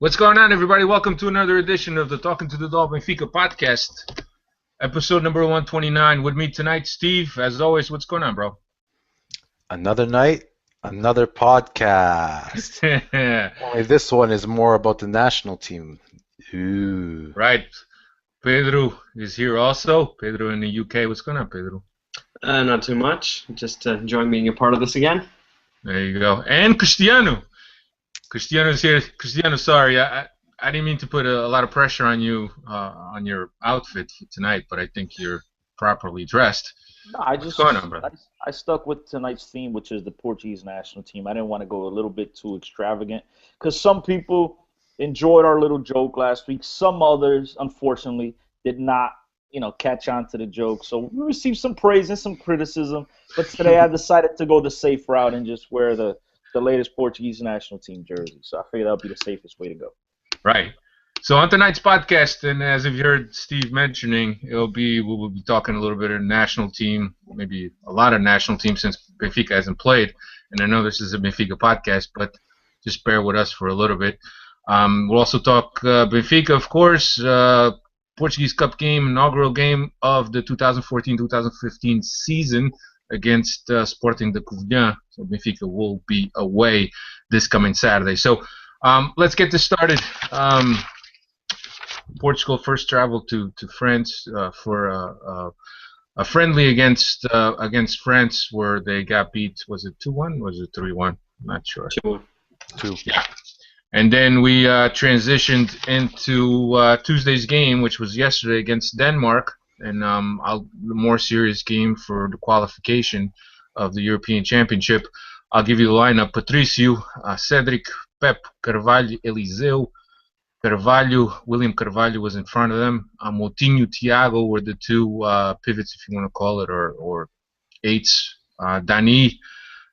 What's going on, everybody? Welcome to another edition of the Talking to the Doll Benfica podcast, episode number 129. With me tonight, Steve. As always, what's going on, bro? Another night, another podcast. Only this one is more about the national team. Ooh. Right. Pedro is here also. Pedro in the UK. What's going on, Pedro? Not too much. Just enjoying being a part of this again. There you go. And Cristiano. Cristiano's here. Cristiano, sorry, I didn't mean to put a lot of pressure on you on your outfit for tonight, but I think you're properly dressed. No, What's going on, brother? I stuck with tonight's theme, which is the Portuguese national team. I didn't want to go a little bit too extravagant because some people enjoyed our little joke last week. Some others, unfortunately, did not, catch on to the joke. So we received some praise and some criticism. But today I decided to go the safe route and just wear the latest Portuguese national team jersey. So I figured that would be the safest way to go. Right. So on tonight's podcast, and as you've heard Steve mentioning, we'll be talking a little bit of national team, maybe a lot of national teams since Benfica hasn't played. And I know this is a Benfica podcast, but just bear with us for a little bit. We'll also talk Benfica, of course, Portuguese Cup game, inaugural game of the 2014-2015 season against Sporting de Covilhã. So Benfica will be away this coming Saturday. So let's get this started. Portugal first traveled to France for a friendly against France where they got beat. Was it 2-1? Was it 3-1? Not sure. 2-1. 2. Yeah. And then we transitioned into Tuesday's game, which was yesterday against Denmark, and the more serious game for the qualification of the European Championship. I'll give you the lineup. Patricio, Cedric, Pep, Carvalho, Eliseu. William Carvalho was in front of them. Moutinho, Thiago were the two pivots, if you want to call it, or eights. Dani,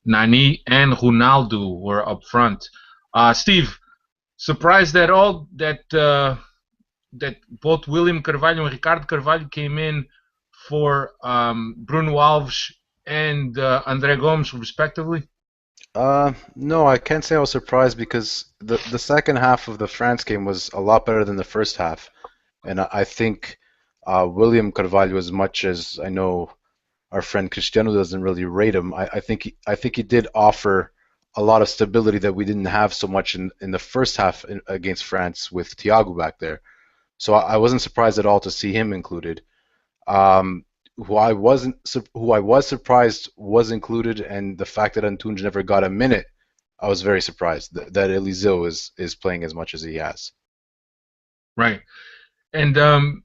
Nani, and Ronaldo were up front. Steve, surprised at all that both William Carvalho and Ricardo Carvalho came in for Bruno Alves and André Gomes, respectively? No, I can't say I was surprised because the second half of the France game was a lot better than the first half. And I think William Carvalho, as much as I know our friend Cristiano doesn't really rate him, I think he did offer a lot of stability that we didn't have so much in the first half against France with Thiago back there. So I wasn't surprised at all to see him included. Who I was surprised was included, and the fact that Antunes never got a minute, I was very surprised that Eliseu is playing as much as he has. Right. And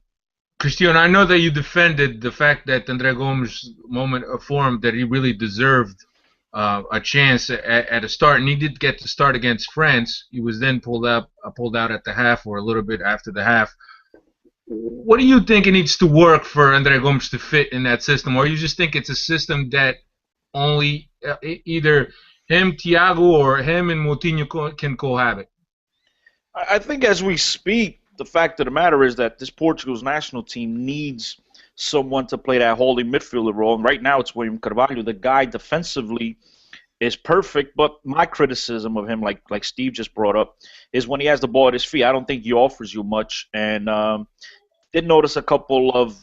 Cristiano, I know that you defended the fact that André Gomes' moment of form, that he really deserved a chance at a start, and he did get to start against France. He was then pulled out at the half, or a little bit after the half. What do you think it needs to work for André Gomes to fit in that system, or you just think it's a system that only either him, Thiago, or him and Moutinho can cohabit? I think as we speak, the fact of the matter is that this Portugal's national team needs someone to play that holding midfielder role. And right now it's William Carvalho. The guy defensively is perfect, but my criticism of him, like Steve just brought up, is when he has the ball at his feet, I don't think he offers you much. And did notice a couple of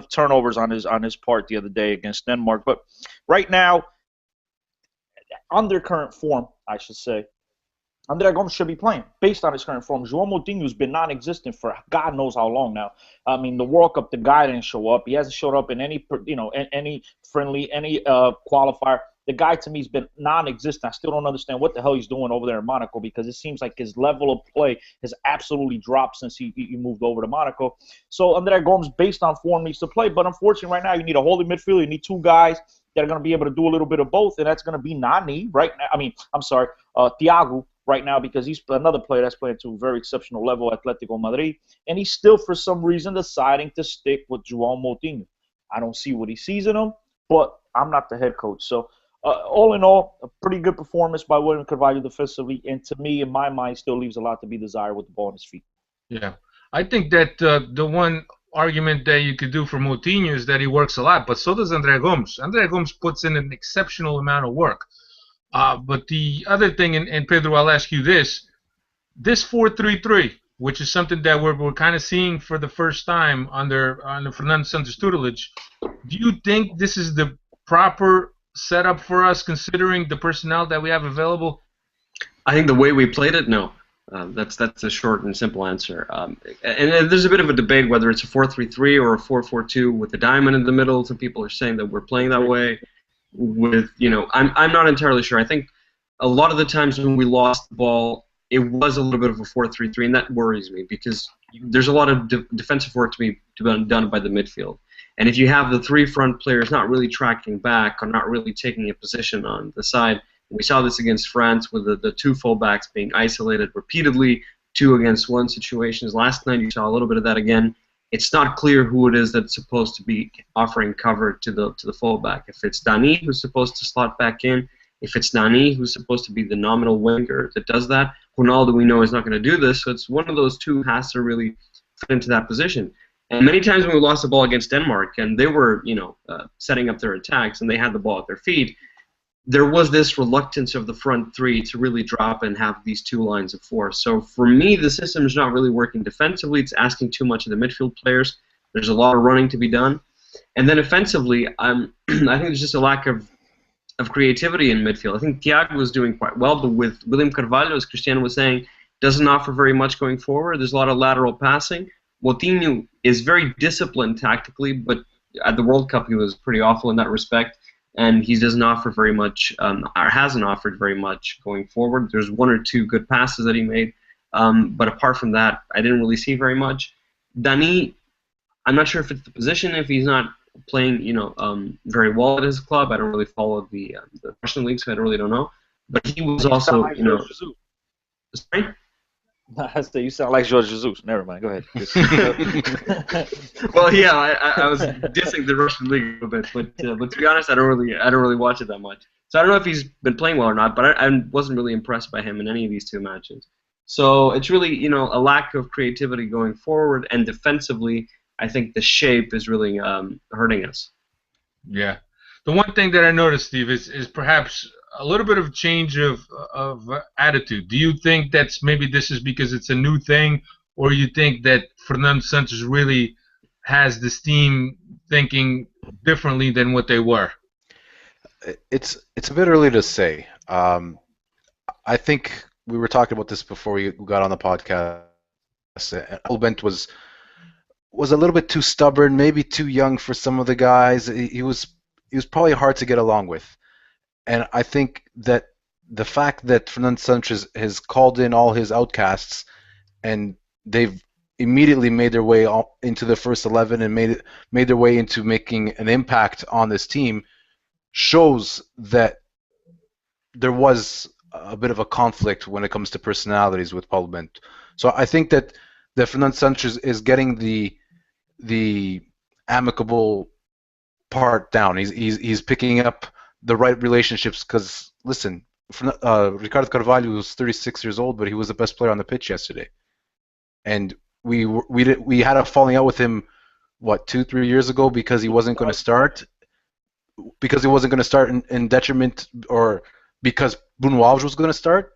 turnovers on his part the other day against Denmark. But right now, under current form, I should say, André Gomes should be playing based on his current form. João Moutinho's been non-existent for God knows how long now. I mean, the World Cup, the guy didn't show up. He hasn't showed up in any friendly, any qualifier. The guy, to me, has been non-existent. I still don't understand what the hell he's doing over there in Monaco, because it seems like his level of play has absolutely dropped since he moved over to Monaco. So André Gomes, based on form, needs to play. But unfortunately, right now, you need a holding midfielder. You need two guys that are going to be able to do a little bit of both, and that's going to be Nani right now. Thiago right now, because he's another player that's playing to a very exceptional level at Atletico Madrid, and he's still, for some reason, deciding to stick with João Moutinho. I don't see what he sees in him, but I'm not the head coach. So all in all, a pretty good performance by William Carvalho defensively, and to me, in my mind, still leaves a lot to be desired with the ball on his feet. Yeah, I think that the one argument that you could do for Moutinho is that he works a lot, but so does André Gomes. André Gomes puts in an exceptional amount of work. But the other thing, and Pedro, I'll ask you this, this 4-3-3, which is something that we're kind of seeing for the first time under Fernando Santos tutelage, do you think this is the proper setup for us, considering the personnel that we have available? I think the way we played it, no. That's a short and simple answer. And there's a bit of a debate whether it's a 4-3-3 or a 4-4-2 with a diamond in the middle. Some people are saying that we're playing that way. I'm not entirely sure. I think a lot of the times when we lost the ball, it was a little bit of a 4-3-3, and that worries me because there's a lot of defensive work to be done by the midfield. And if you have the three front players not really tracking back or not really taking a position on the side, we saw this against France with the two fullbacks being isolated repeatedly, 2-against-1 situations. Last night you saw a little bit of that again. It's not clear who it is that's supposed to be offering cover to the fullback. If it's Dani who's supposed to slot back in, if it's Nani who's supposed to be the nominal winger that does that, Ronaldo we know is not going to do this, so it's one of those two has to really fit into that position. And many times when we lost the ball against Denmark and they were, setting up their attacks and they had the ball at their feet, there was this reluctance of the front three to really drop and have these two lines of force. So for me, the system is not really working defensively. It's asking too much of the midfield players. There's a lot of running to be done. And then offensively, I think there's just a lack of creativity in midfield. I think Thiago was doing quite well, but with William Carvalho, as Cristiano was saying, doesn't offer very much going forward. There's a lot of lateral passing. Moutinho is very disciplined tactically, but at the World Cup he was pretty awful in that respect. And he doesn't offer very much, or hasn't offered very much going forward. There's one or two good passes that he made, but apart from that, I didn't really see very much. Dani, I'm not sure if it's the position, if he's not playing, very well at his club. I don't really follow the Russian league, so I really don't know. But he was also, Sorry? You sound like Jorge Jesus. Never mind. Go ahead. Well, yeah, I was dissing the Russian league a little bit, but to be honest, I don't really watch it that much. So I don't know if he's been playing well or not, but I wasn't really impressed by him in any of these two matches. So it's really a lack of creativity going forward, and defensively, I think the shape is really hurting us. Yeah, the one thing that I noticed, Steve, is perhaps a little bit of change of attitude. Do you think that's maybe this is because it's a new thing, or you think that Fernando Santos really has this team thinking differently than what they were? It's a bit early to say. I think we were talking about this before we got on the podcast. Bent was a little bit too stubborn, maybe too young for some of the guys. He was probably hard to get along with. And I think that the fact that Fernando Santos has called in all his outcasts and they've immediately made their way into the first 11 and made their way into making an impact on this team shows that there was a bit of a conflict when it comes to personalities with Paulo Bento. So I think that Fernando Santos is getting the amicable part down. He's picking up the right relationships, because listen, Ricardo Carvalho was 36 years old, but he was the best player on the pitch yesterday, and we had a falling out with him 2-3 years ago because he wasn't going to start in detriment, or because Bruno Alves was going to start.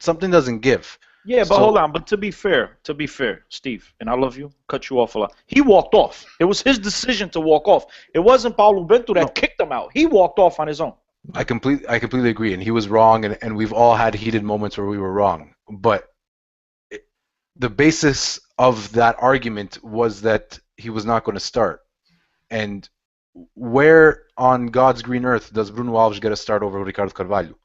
Something doesn't give. Yeah, but hold on. But to be fair, Steve, and I love you, cut you off a lot. He walked off. It was his decision to walk off. It wasn't Paulo Bento that kicked him out. He walked off on his own. I completely agree, and he was wrong, and we've all had heated moments where we were wrong. But the basis of that argument was that he was not going to start. And where on God's green earth does Bruno Alves get a start over Ricardo Carvalho?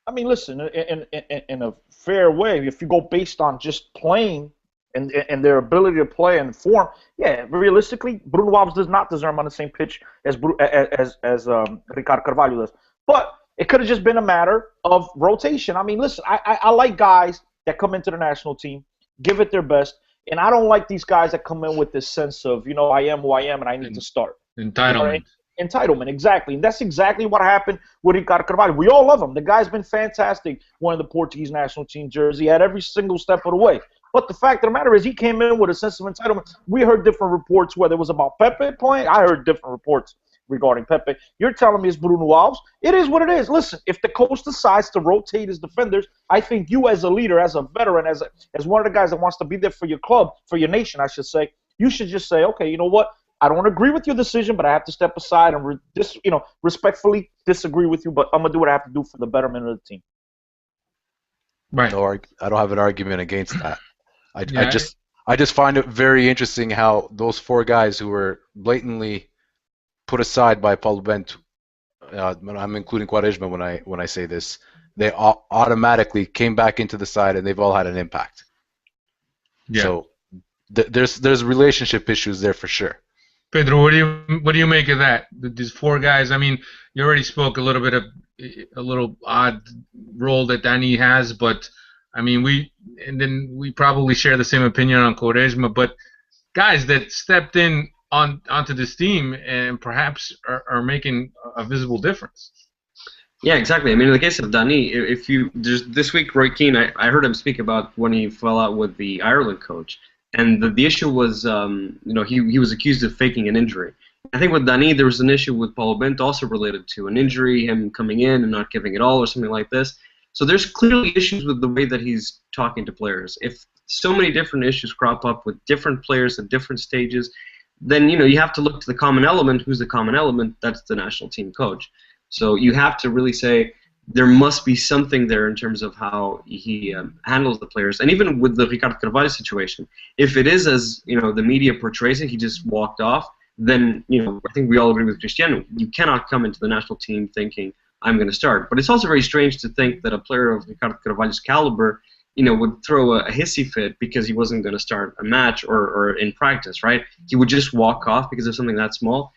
I mean, listen, in a fair way, if you go based on just playing and their ability to play and form, yeah, realistically, Bruno Alves does not deserve on the same pitch as Ricardo Carvalho does. But it could have just been a matter of rotation. I mean, listen, I like guys that come into the national team, give it their best, and I don't like these guys that come in with this sense of, I am who I am and I need to start. Entitlement. Entitlement, exactly. And that's exactly what happened with Ricardo Carvalho. We all love him. The guy's been fantastic wearing the Portuguese national team jersey at every single step of the way. But the fact of the matter is he came in with a sense of entitlement. We heard different reports whether it was about Pepe playing. I heard different reports regarding Pepe. You're telling me it's Bruno Alves. It is what it is. Listen, if the coach decides to rotate his defenders, I think you as a leader, as a veteran, as one of the guys that wants to be there for your club, for your nation, I should say, you should just say, okay, you know what? I don't agree with your decision, but I have to step aside and respectfully disagree with you, but I'm going to do what I have to do for the betterment of the team. Right. No, I don't have an argument against that. I just find it very interesting how those four guys who were blatantly put aside by Paulo Bento, I'm including Quaresma when I say this, they automatically came back into the side and they've all had an impact. Yeah. So there's relationship issues there for sure. Pedro, what do you make of that? These four guys. I mean, you already spoke a little odd role that Dani has, but I mean, we probably share the same opinion on Quaresma, but guys that stepped in onto this team and perhaps are making a visible difference. Yeah, exactly. I mean, in the case of Dani, there's this week, Roy Keane, I heard him speak about when he fell out with the Ireland coach. And the issue was, he was accused of faking an injury. I think with Dani, there was an issue with Paulo Bento also related to an injury, him coming in and not giving it all or something like this. So there's clearly issues with the way that he's talking to players. If so many different issues crop up with different players at different stages, then you have to look to the common element. Who's the common element? That's the national team coach. So you have to really say, there must be something there in terms of how he handles the players. And even with the Ricardo Carvalho situation, if it is as the media portrays it, he just walked off, then I think we all agree with Cristiano. You cannot come into the national team thinking, I'm going to start. But it's also very strange to think that a player of Ricardo Carvalho's caliber would throw a hissy fit because he wasn't going to start a match or in practice, right? He would just walk off because of something that small.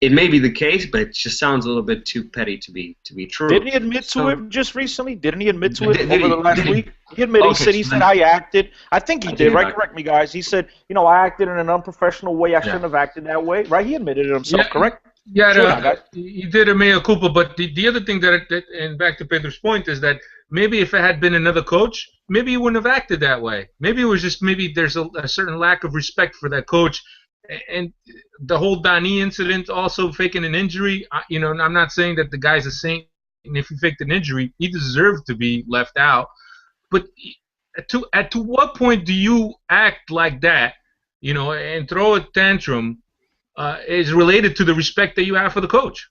It may be the case, but it just sounds a little bit too petty to be true. Didn't he admit to it just recently? Didn't he admit to it over the last week? He admitted. He said I acted. I think he did. Right? Correct me, guys. He said, I acted in an unprofessional way. I shouldn't have acted that way. Right? He admitted it himself. Yeah. Correct? Yeah, he did a mea culpa. But the other thing and back to Pedro's point, is that maybe if it had been another coach, maybe he wouldn't have acted that way. Maybe it was just there's a certain lack of respect for that coach. And the whole Dani incident, also faking an injury, I'm not saying that the guy's a saint, and if he faked an injury, he deserved to be left out. But to what point do you act like that, and throw a tantrum, is related to the respect that you have for the coach?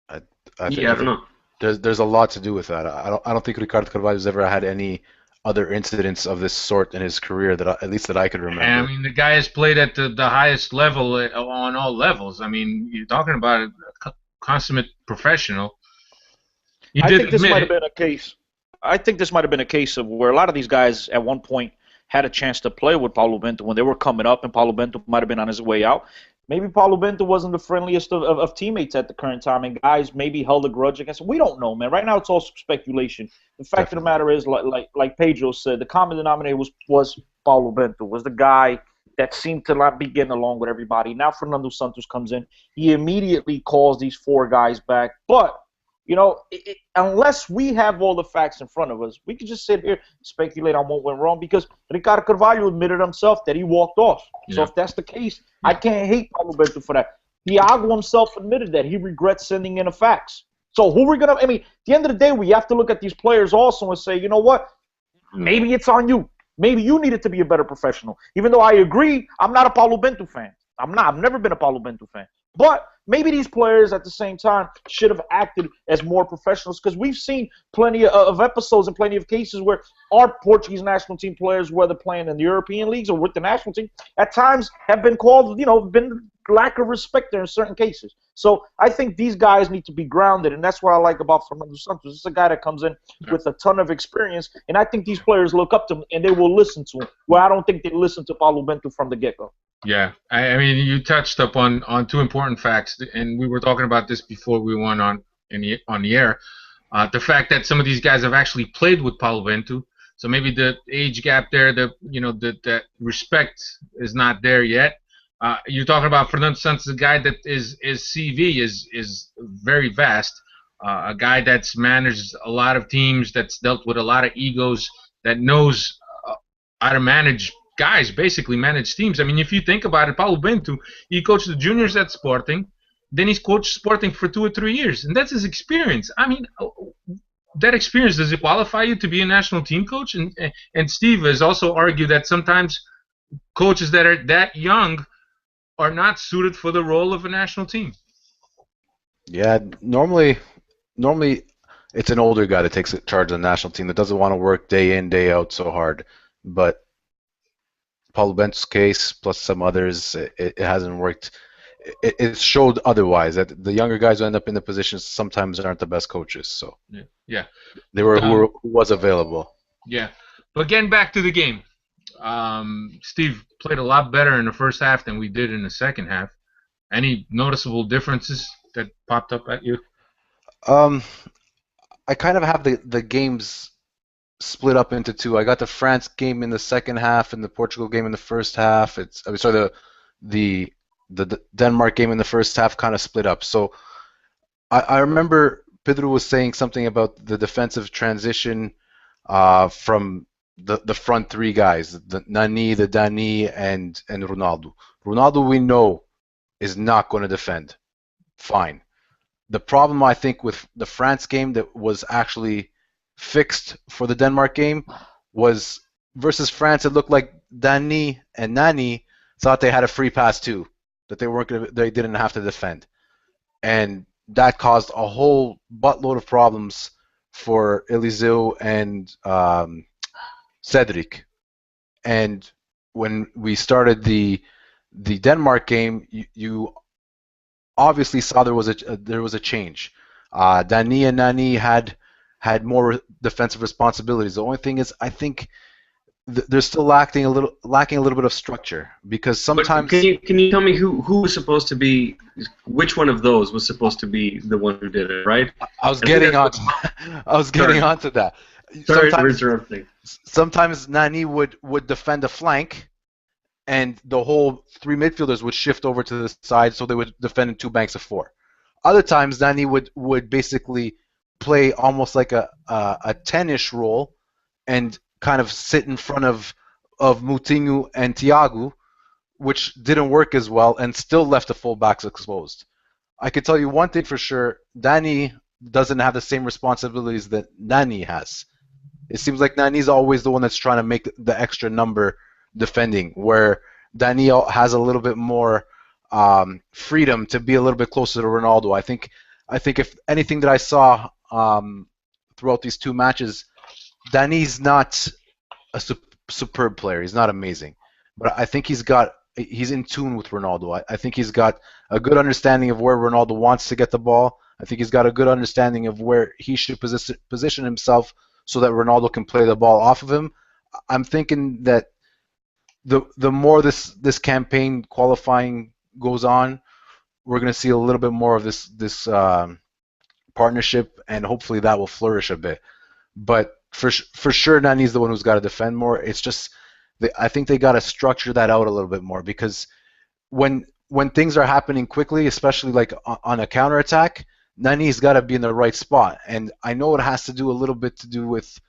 I don't know. There's a lot to do with that. I don't think Ricardo Carvalho's ever had any other incidents of this sort in his career that I could remember. I mean, the guy has played at the highest level on all levels. I mean, you're talking about a consummate professional. I think this might have been a case. I think this might have been a case of where a lot of these guys at one point had a chance to play with Paulo Bento when they were coming up, and Paulo Bento might have been on his way out. Maybe Paulo Bento wasn't the friendliest of teammates at the current time, and guys maybe held a grudge against him. We don't know, man. Right now, it's all speculation. The fact of the matter is, like Pedro said, the common denominator was Paulo Bento, was the guy that seemed to not be getting along with everybody. Now Fernando Santos comes in. He immediately calls these four guys back. But, unless we have all the facts in front of us, we can just sit here and speculate on what went wrong, because Ricardo Carvalho admitted himself that he walked off. Yeah. So if that's the case, I can't hate Paulo Bento for that. Thiago himself admitted that he regrets sending in a fax. So who we're going to – at the end of the day, we have to look at these players also and say, you know what, maybe it's on you. Maybe you needed to be a better professional. Even though I agree, I'm not a Paulo Bento fan. I'm not. I've never been a Paulo Bento fan. But maybe these players at the same time should have acted as more professionals, because we've seen plenty of episodes and plenty of cases where our Portuguese national team players, whether playing in the European leagues or with the national team, at times have been called, been lack of respect there in certain cases. So I think these guys need to be grounded, and that's what I like about Fernando Santos. It's a guy that comes in with a ton of experience, and I think these players look up to him and they will listen to him, where I don't think they listen to Paulo Bento from the get-go. Yeah, I mean, you touched up on two important facts, and we were talking about this before we went on the air. The fact that some of these guys have actually played with Paulo Bento, so maybe the age gap there, that respect is not there yet. You're talking about Fernando Santos, a guy that his CV is very vast, a guy that's managed a lot of teams, that's dealt with a lot of egos, that knows how to manage guys, basically manage teams. I mean, if you think about it, Paulo Bento, he coached the juniors at Sporting. then he's coached Sporting for 2 or 3 years, and that's his experience. I mean, that experience, does it qualify you to be a national team coach? And Steve has also argued that sometimes coaches that are that young are not suited for the role of a national team. Yeah, normally it's an older guy that takes charge of the national team that doesn't want to work day in, day out so hard. But Paulo Bento's case, plus some others, it hasn't worked. It showed otherwise, that the younger guys who end up in the positions sometimes aren't the best coaches. So yeah. They were who was available. Yeah. But getting back to the game, Steve played a lot better in the first half than we did in the second half. Any noticeable differences that popped up at you? I kind of have the games split up into two. I got the France game in the second half and the Portugal game in the first half. The Denmark game in the first half kind of split up. So I remember Pedro was saying something about the defensive transition from the front three guys, the Nani, the Dani, and Ronaldo. Ronaldo, we know, is not going to defend. Fine. The problem, I think, with the France game that was actually fixed for the Denmark game was versus France, it looked like Dani and Nani thought they had a free pass too, that they didn't have to defend. And that caused a whole buttload of problems for Eliseu and Cedric. And when we started the Denmark game, you obviously saw there was a change. Dani and Nani had more defensive responsibilities. The only thing is, I think they're still lacking a little bit of structure, because sometimes. But can you tell me who was supposed to be? Which one of those was supposed to be the one who did it? Right. I was getting onto that. Sorry for interrupting. Sometimes Nani would defend a flank, and the whole three midfielders would shift over to the side, so they would defend in two banks of four. Other times, Nani would basically play almost like a 10-ish role, and kind of sit in front of Moutinho and Thiago, which didn't work as well, and still left the fullbacks exposed. I can tell you one thing for sure: Dani doesn't have the same responsibilities that Nani has. It seems like Nani's always the one that's trying to make the extra number defending, where Dani has a little bit more freedom to be a little bit closer to Ronaldo. I think if anything that I saw throughout these two matches, Dani's not a superb player. He's not amazing, but I think he's in tune with Ronaldo. I think he's got a good understanding of where Ronaldo wants to get the ball. I think he's got a good understanding of where he should position himself so that Ronaldo can play the ball off of him. I'm thinking that the more this campaign qualifying goes on, we're going to see a little bit more of this partnership, and hopefully that will flourish a bit. But for sure, Nani's the one who's got to defend more. It's just I think they got to structure that out a little bit more, because when things are happening quickly, especially like on a counterattack, Nani's got to be in the right spot. And I know it has to do a little bit to do with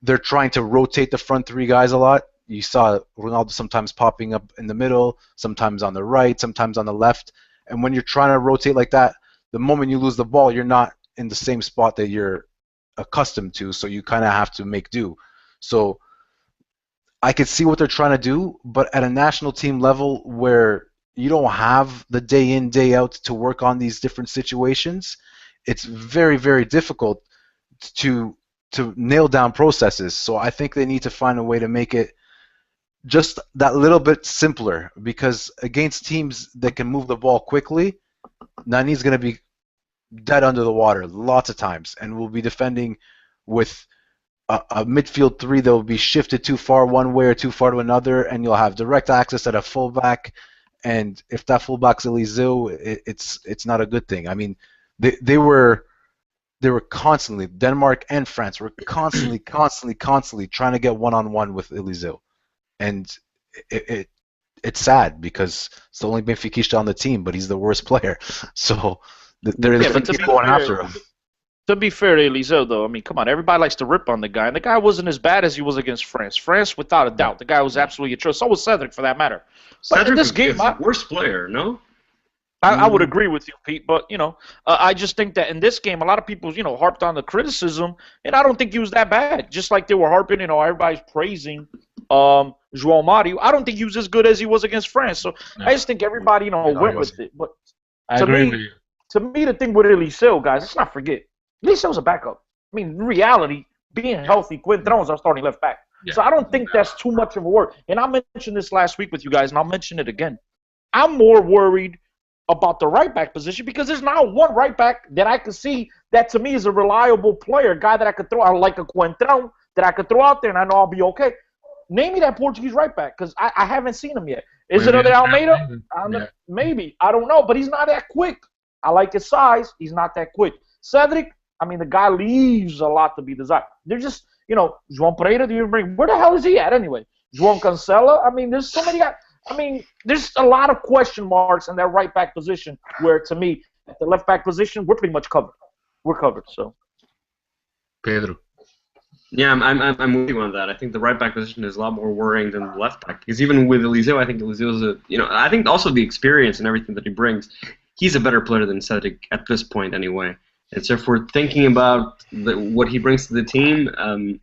they're trying to rotate the front three guys a lot. You saw Ronaldo sometimes popping up in the middle, sometimes on the right, sometimes on the left. And when you're trying to rotate like that, the moment you lose the ball, you're not in the same spot that you're accustomed to, so you kind of have to make do. So I could see what they're trying to do, but at a national team level where you don't have the day in, day out to work on these different situations, it's very, very difficult to nail down processes. So I think they need to find a way to make it just that little bit simpler, because against teams that can move the ball quickly, Nani's going to be dead under the water lots of times, and we'll be defending with a midfield three that will be shifted too far one way or too far to another, and you'll have direct access at a fullback, and if that fullback's Eliseu, it's not a good thing. I mean, they were constantly, Denmark and France were constantly trying to get one-on-one with Eliseu, and it's sad because it's the only Benfiquista on the team, but he's the worst player, so they're going after him. To be fair to Eliseu, though, I mean, come on, everybody likes to rip on the guy, and the guy wasn't as bad as he was against France. France, without a doubt, the guy was absolutely atrocious. So was Cedric, for that matter. But Cedric in this game, is the worst player, no? I would agree with you, Pete. But I just think that in this game, a lot of people harped on the criticism, and I don't think he was that bad. Just like they were harping, everybody's praising João Mario. I don't think he was as good as he was against France. So I just think everybody went with it. But I agree with you. To me, the thing with Eliseu, guys, let's not forget, Eliseu's a backup. I mean, in reality, being healthy, Quintrão's our starting left back. Yeah. So I don't think that's too much of a worry. And I mentioned this last week with you guys, and I'll mention it again. I'm more worried about the right back position because there's not one right back that I can see that to me is a reliable player, a guy that I could throw out like a Quintrão that I could throw out there and I know I'll be okay. Name me that Portuguese right back because I haven't seen him yet. Is it other Almeida? Maybe. I don't know, but he's not that quick. I like his size. He's not that quick. Cedric, I mean, the guy leaves a lot to be desired. They're just, João Pereira, do you bring? Where the hell is he at anyway? João Cancela? I mean, there's so many guys. I mean, there's a lot of question marks in that right back position where, to me, at the left back position, we're pretty much covered. We're covered, so. Pedro. Yeah, I'm with you on that. I think the right back position is a lot more worrying than the left back. Because even with Eliseu, I think Eliseu's I think also the experience and everything that he brings, he's a better player than Cedric at this point anyway. And so if we're thinking about what he brings to the team,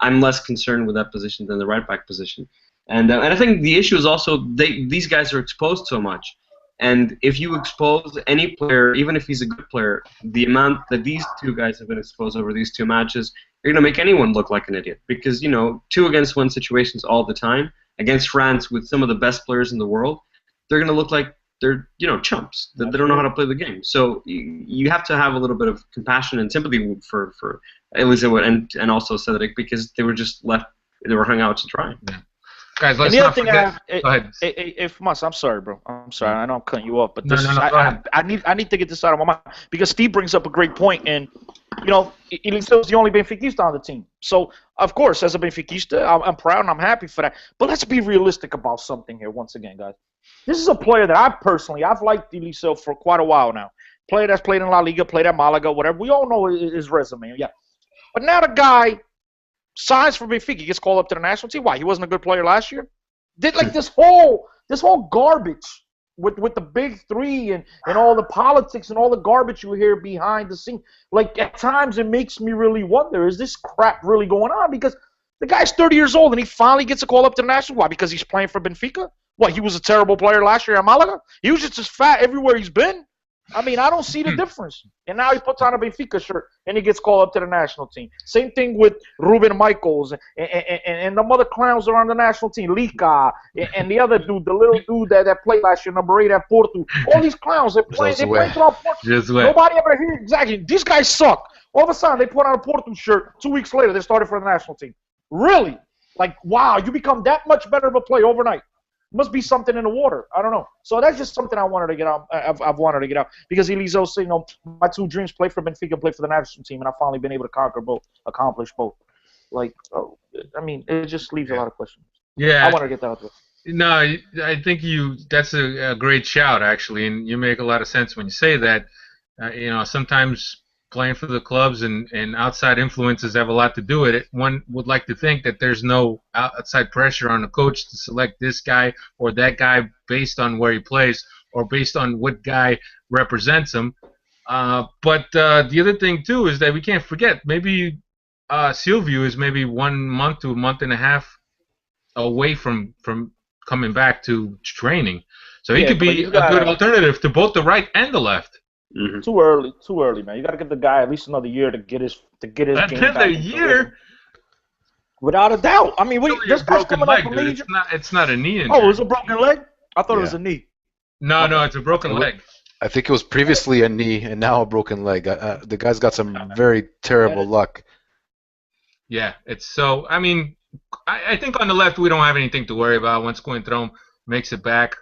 I'm less concerned with that position than the right back position. And I think the issue is also these guys are exposed so much. And if you expose any player, even if he's a good player, the amount that these two guys have been exposed over these two matches, you're going to make anyone look like an idiot. Because, 2-against-1 situations all the time, against France with some of the best players in the world, they're going to look like they're, chumps. They don't know how to play the game. So you have to have a little bit of compassion and sympathy for Eliseu and also Cedric because they were just they were hung out to dry. Yeah. Guys, let's not forget. Go ahead. I'm sorry, bro. I'm sorry. I know I'm cutting you off, but this I need to get this out of my mind because Steve brings up a great point, and Eliseu is the only Benfiquista on the team. So of course, as a Benfiquista, I'm proud and I'm happy for that. But let's be realistic about something here once again, guys. This is a player that I've liked Eliseu for quite a while now. Player that's played in La Liga, played at Malaga, whatever. We all know his resume, yeah. But now the guy signs for Benfica, he gets called up to the national team. Why? He wasn't a good player last year? Did this whole garbage with the big three and all the politics and all the garbage you hear behind the scene. Like at times it makes me really wonder, is this crap really going on? Because the guy's 30 years old and he finally gets a call up to the national. Why? Because he's playing for Benfica? What, he was a terrible player last year at Malaga? He was just as fat everywhere he's been. I mean, I don't see the difference. And now he puts on a Benfica shirt and he gets called up to the national team. Same thing with Ruben Michaels and the other clowns that are on the national team, Lika, and the other dude, the little dude that played last year, number 8 at Porto. All these clowns, they play throughout Porto. Nobody ever hears. Exactly. These guys suck. All of a sudden, they put on a Porto shirt. 2 weeks later, they started for the national team. Really? Like, wow, you become that much better of a player overnight. Must be something in the water. I don't know. So that's just something I wanted to get out. I've wanted to get out because Eliseu said, my two dreams: play for Benfica, play for the national team, and I've finally been able to accomplish both. Like, I mean, it just leaves a lot of questions. Yeah, I want to get that out there. No, I think that's a great shout actually, and you make a lot of sense when you say that. Sometimes playing for the clubs and outside influences have a lot to do with it. One would like to think that there's no outside pressure on the coach to select this guy or that guy based on where he plays or based on what guy represents him. But the other thing, too, is that we can't forget maybe Silvio is maybe 1 month to a month and a half away from coming back to training. So he could be a good alternative to both the right and the left. Mm-hmm. Too early, man. You got to give the guy at least another year to get his game back. Another year? Without a doubt. I mean, this guy's coming up from age. It's not a knee injury. Oh, it was a broken leg? I thought it was a knee. No, it's a broken leg. I think it was previously a knee and now a broken leg. The guy's got some very terrible luck. Yeah, it's so. I mean, I think on the left we don't have anything to worry about. Once Coentrão makes it back,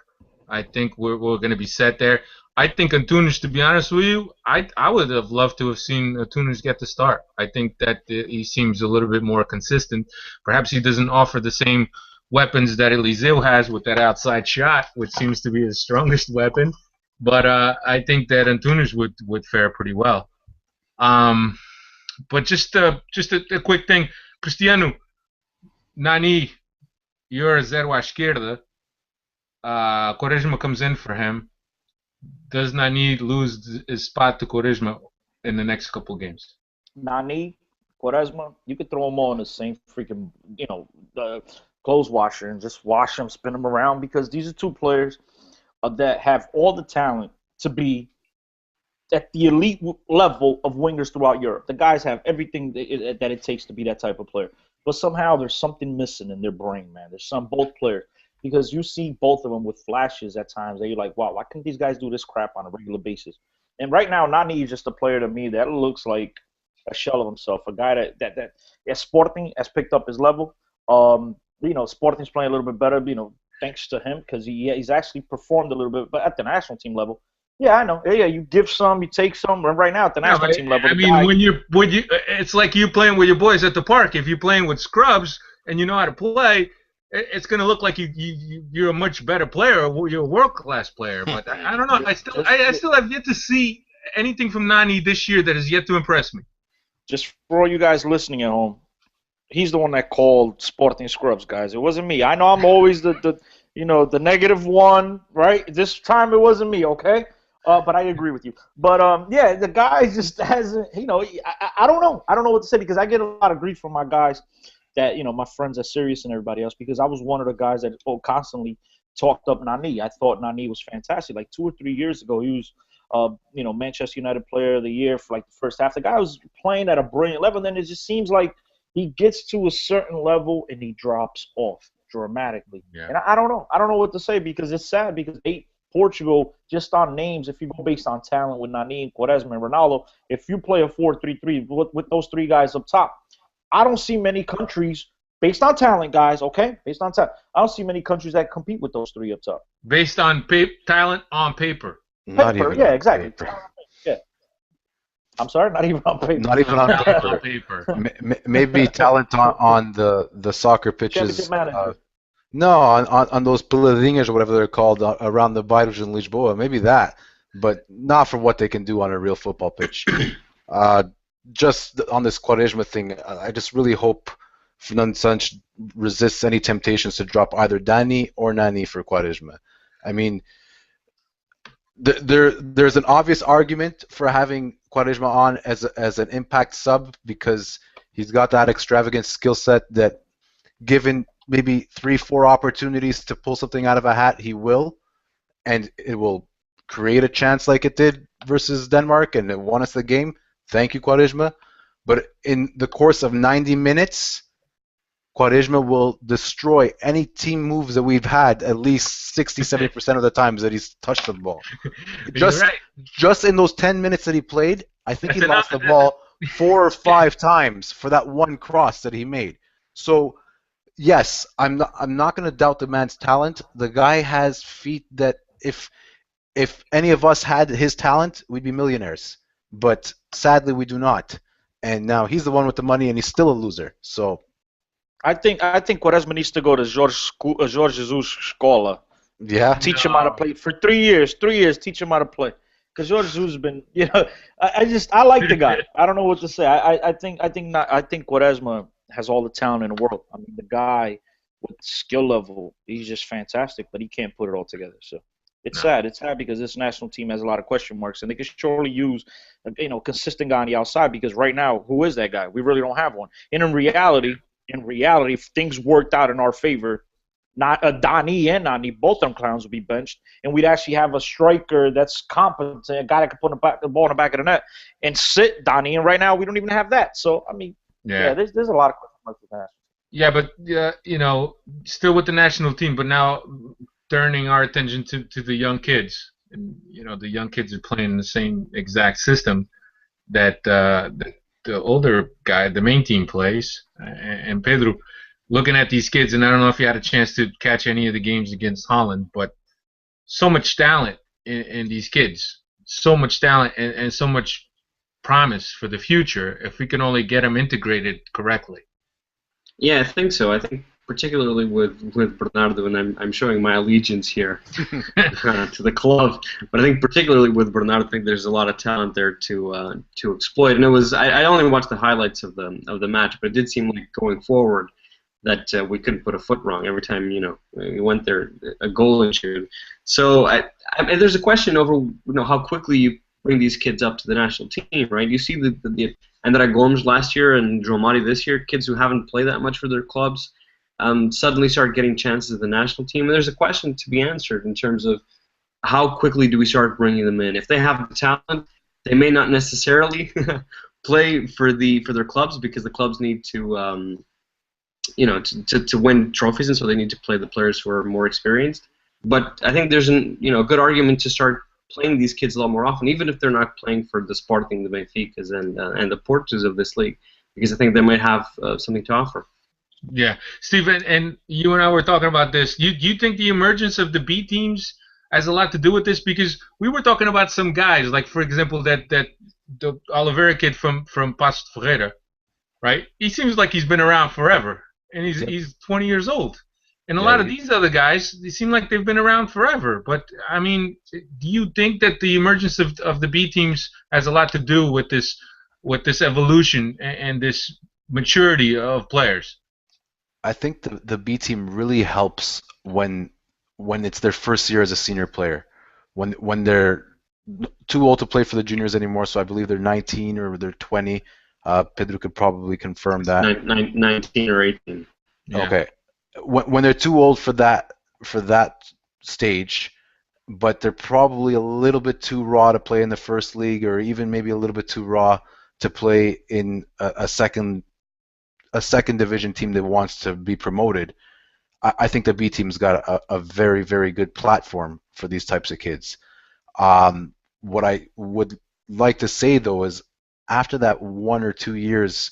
I think we're going to be set there. I think Antunes, to be honest with you, I would have loved to have seen Antunes get the start. I think that he seems a little bit more consistent. Perhaps he doesn't offer the same weapons that Eliseu has with that outside shot, which seems to be his strongest weapon. But I think that Antunes would fare pretty well. But just a quick thing, Cristiano, Nani, you're a zero à esquerda. Quaresma comes in for him. does Nani lose his spot to Quaresma in the next couple games? Nani, Quaresma, you could throw them all in the same freaking, the clothes washer and just wash them, spin them around because these are two players that have all the talent to be at the elite level of wingers throughout Europe. The guys have everything that it takes to be that type of player. But somehow there's something missing in their brain, man. There's both players. Because you see both of them with flashes at times that you're like, wow, why can't these guys do this crap on a regular basis? And right now, Nani is just a player to me that looks like a shell of himself. A guy that Sporting has picked up his level. Sporting's playing a little bit better, thanks to him because he's actually performed a little bit, but at the national team level. Yeah, I know. Yeah, you give some, you take some. Right now at the national team level, I mean, when you, it's like you playing with your boys at the park. If you're playing with scrubs and you know how to play, it's going to look like you're a much better player. You're a world-class player. But I don't know. I still have yet to see anything from Nani this year that has yet to impress me. Just for all you guys listening at home, he's the one that called Sporting scrubs, guys. It wasn't me. I know I'm always the negative one, right? This time it wasn't me, okay? But I agree with you. But yeah, the guy just hasn't. I don't know. I don't know what to say because I get a lot of grief from my guys, that my friends at Sirius and everybody else, because I was one of the guys that constantly talked up Nani. I thought Nani was fantastic. Like 2 or 3 years ago, he was Manchester United Player of the Year for like the first half. The guy was playing at a brilliant level. Then it just seems like he gets to a certain level and he drops off dramatically. Yeah. And I don't know. I don't know what to say because it's sad because Portugal, just on names, if you go based on talent with Nani, Quaresma, and Ronaldo, if you play a 4-3-3 with those three guys up top, I don't see many countries, based on talent, guys, okay? Based on talent, I don't see many countries that compete with those three up top. Based on talent on paper. Not even yeah, on exactly. paper. Yeah. I'm sorry, not even on paper. Not even on paper. Maybe talent on the soccer pitches. No, on those peladinhas or whatever they're called around the Bairros in Lisboa, maybe that, but not for what they can do on a real football pitch. Just on this Quaresma thing, I just really hope Fernando Santos resists any temptations to drop either Dani or Nani for Quaresma. I mean, there's an obvious argument for having Quaresma on as an impact sub because he's got that extravagant skill set that, given maybe 3-4 opportunities to pull something out of a hat, he will, and it will create a chance like it did versus Denmark, and it won us the game. Thank you, Quaresma. But in the course of 90 minutes, Quaresma will destroy any team moves that we've had at least 60-70% of the times that he's touched the ball. Just in those 10 minutes that he played, I think he lost the ball 4 or 5 times for that one cross that he made. So, yes, I'm not going to doubt the man's talent. The guy has feet that if any of us had his talent, we'd be millionaires. But sadly, we do not. And now he's the one with the money, and he's still a loser. So, I think Quaresma needs to go to Jorge Jesus Escola. Yeah. Teach him how to play for 3 years. 3 years, teach him how to play. Because Jorge Jesus has been, I like the guy. I don't know what to say. I think Quaresma has all the talent in the world. I mean, the guy with skill level, he's just fantastic, but he can't put it all together. So it's sad. It's sad because this national team has a lot of question marks, and they can surely use, consistent guy on the outside. Because right now, who is that guy? We really don't have one. And in reality, if things worked out in our favor, not Dani and Nani, both of them clowns would be benched, and we'd actually have a striker that's competent, a guy that can put the ball in the back of the net and sit Dani. And right now, we don't even have that. So I mean. Yeah, there's a lot of question marks with that. Yeah, but still with the national team, but now turning our attention to the young kids. And, the young kids are playing the same exact system that the older guy, the main team, plays. And Pedro, looking at these kids, and I don't know if you had a chance to catch any of the games against Holland, but so much talent in these kids, so much talent and so much promise for the future if we can only get them integrated correctly. Yeah, I think so. I think particularly with Bernardo, and I'm showing my allegiance here to the club, but I think particularly with Bernardo, I think there's a lot of talent there to exploit. And it was I only watched the highlights of the match, but it did seem like going forward that we couldn't put a foot wrong every time we went there, a goal ensued. So there's a question over how quickly you bring these kids up to the national team, right? You see the André Gomes last year and João Mari this year, kids who haven't played that much for their clubs, suddenly start getting chances at the national team. And there's a question to be answered in terms of how quickly do we start bringing them in? If they have the talent, they may not necessarily play for their clubs because the clubs need to to win trophies, and so they need to play the players who are more experienced. But I think there's a good argument to start playing these kids a lot more often, even if they're not playing for the Sporting, the Benficas, and the Portos of this league, because I think they might have something to offer. Yeah, Steven, and you and I were talking about this. Do you think the emergence of the B teams has a lot to do with this? Because we were talking about some guys, like for example the Oliveira kid from Paços de Ferreira, right? He seems like he's been around forever, and he's 20 years old. And a lot of these other guys, they seem like they've been around forever. But I mean, do you think that the emergence of the B teams has a lot to do with this evolution and this maturity of players? I think the B team really helps when it's their first year as a senior player, when they're too old to play for the juniors anymore. So I believe they're 19 or they're 20. Pedro could probably confirm that. 19 or 18. Yeah. Okay. When they're too old for that stage, but they're probably a little bit too raw to play in the first league, or even maybe a little bit too raw to play in a second division team that wants to be promoted. I think the B team's got a very, very good platform for these types of kids. What I would like to say though is, after that 1 or 2 years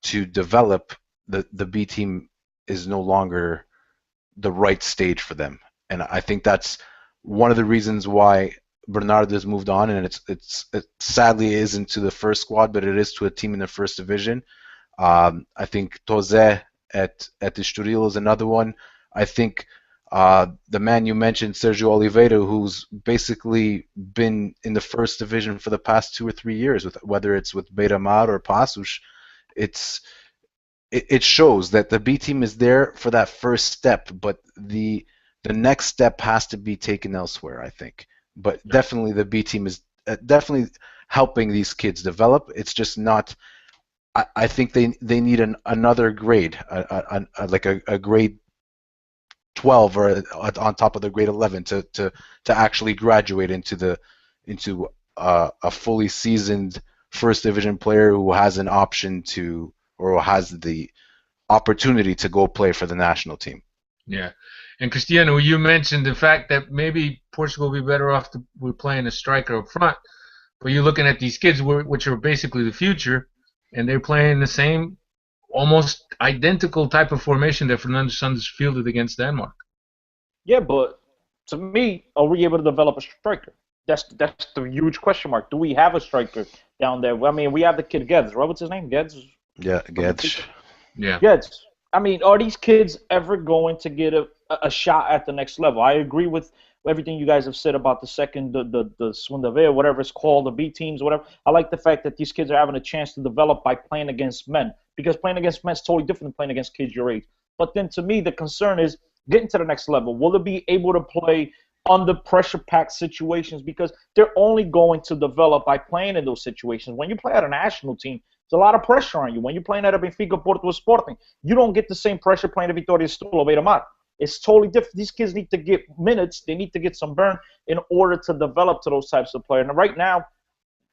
to develop, the B team is no longer the right stage for them, and I think that's one of the reasons why Bernardo has moved on, and it sadly isn't to the first squad, but it is to a team in the first division. I think Tozé at Estoril is another one. I think the man you mentioned, Sergio Oliveira, who's basically been in the first division for the past 2 or 3 years, whether it's with Beira-Mar or Paços, it shows that the B team is there for that first step, but the next step has to be taken elsewhere, I think. But definitely the B team is definitely helping these kids develop. It's just not. I think they need another grade, like a grade 12 or on top of the grade 11 to actually graduate into a fully seasoned first division player who has an option to, or has the opportunity to go play for the national team. Yeah. And Cristiano, you mentioned the fact that maybe Portugal will be better off with playing a striker up front, but you're looking at these kids, which are basically the future, and they're playing the same, almost identical type of formation that Fernando Santos fielded against Denmark. Yeah, but to me, are we able to develop a striker? That's the huge question mark. Do we have a striker down there? I mean, we have the kid Guedes. Right? What's his name? Guedes? Yeah, Guedes. Yeah. Guedes. I mean, are these kids ever going to get a shot at the next level? I agree with everything you guys have said about the second, the Swindavea, whatever it's called, the B teams, whatever. I like the fact that these kids are having a chance to develop by playing against men, because playing against men is totally different than playing against kids your age. But then to me, the concern is getting to the next level. Will they be able to play under pressure-packed situations? Because they're only going to develop by playing in those situations. When you play at a national team, there's a lot of pressure on you. When you're playing at a Benfica, Porto, Sporting, you don't get the same pressure playing at Vitória Setúbal or Beira-Mar. It's totally different. These kids need to get minutes. They need to get some burn in order to develop to those types of players. And right now,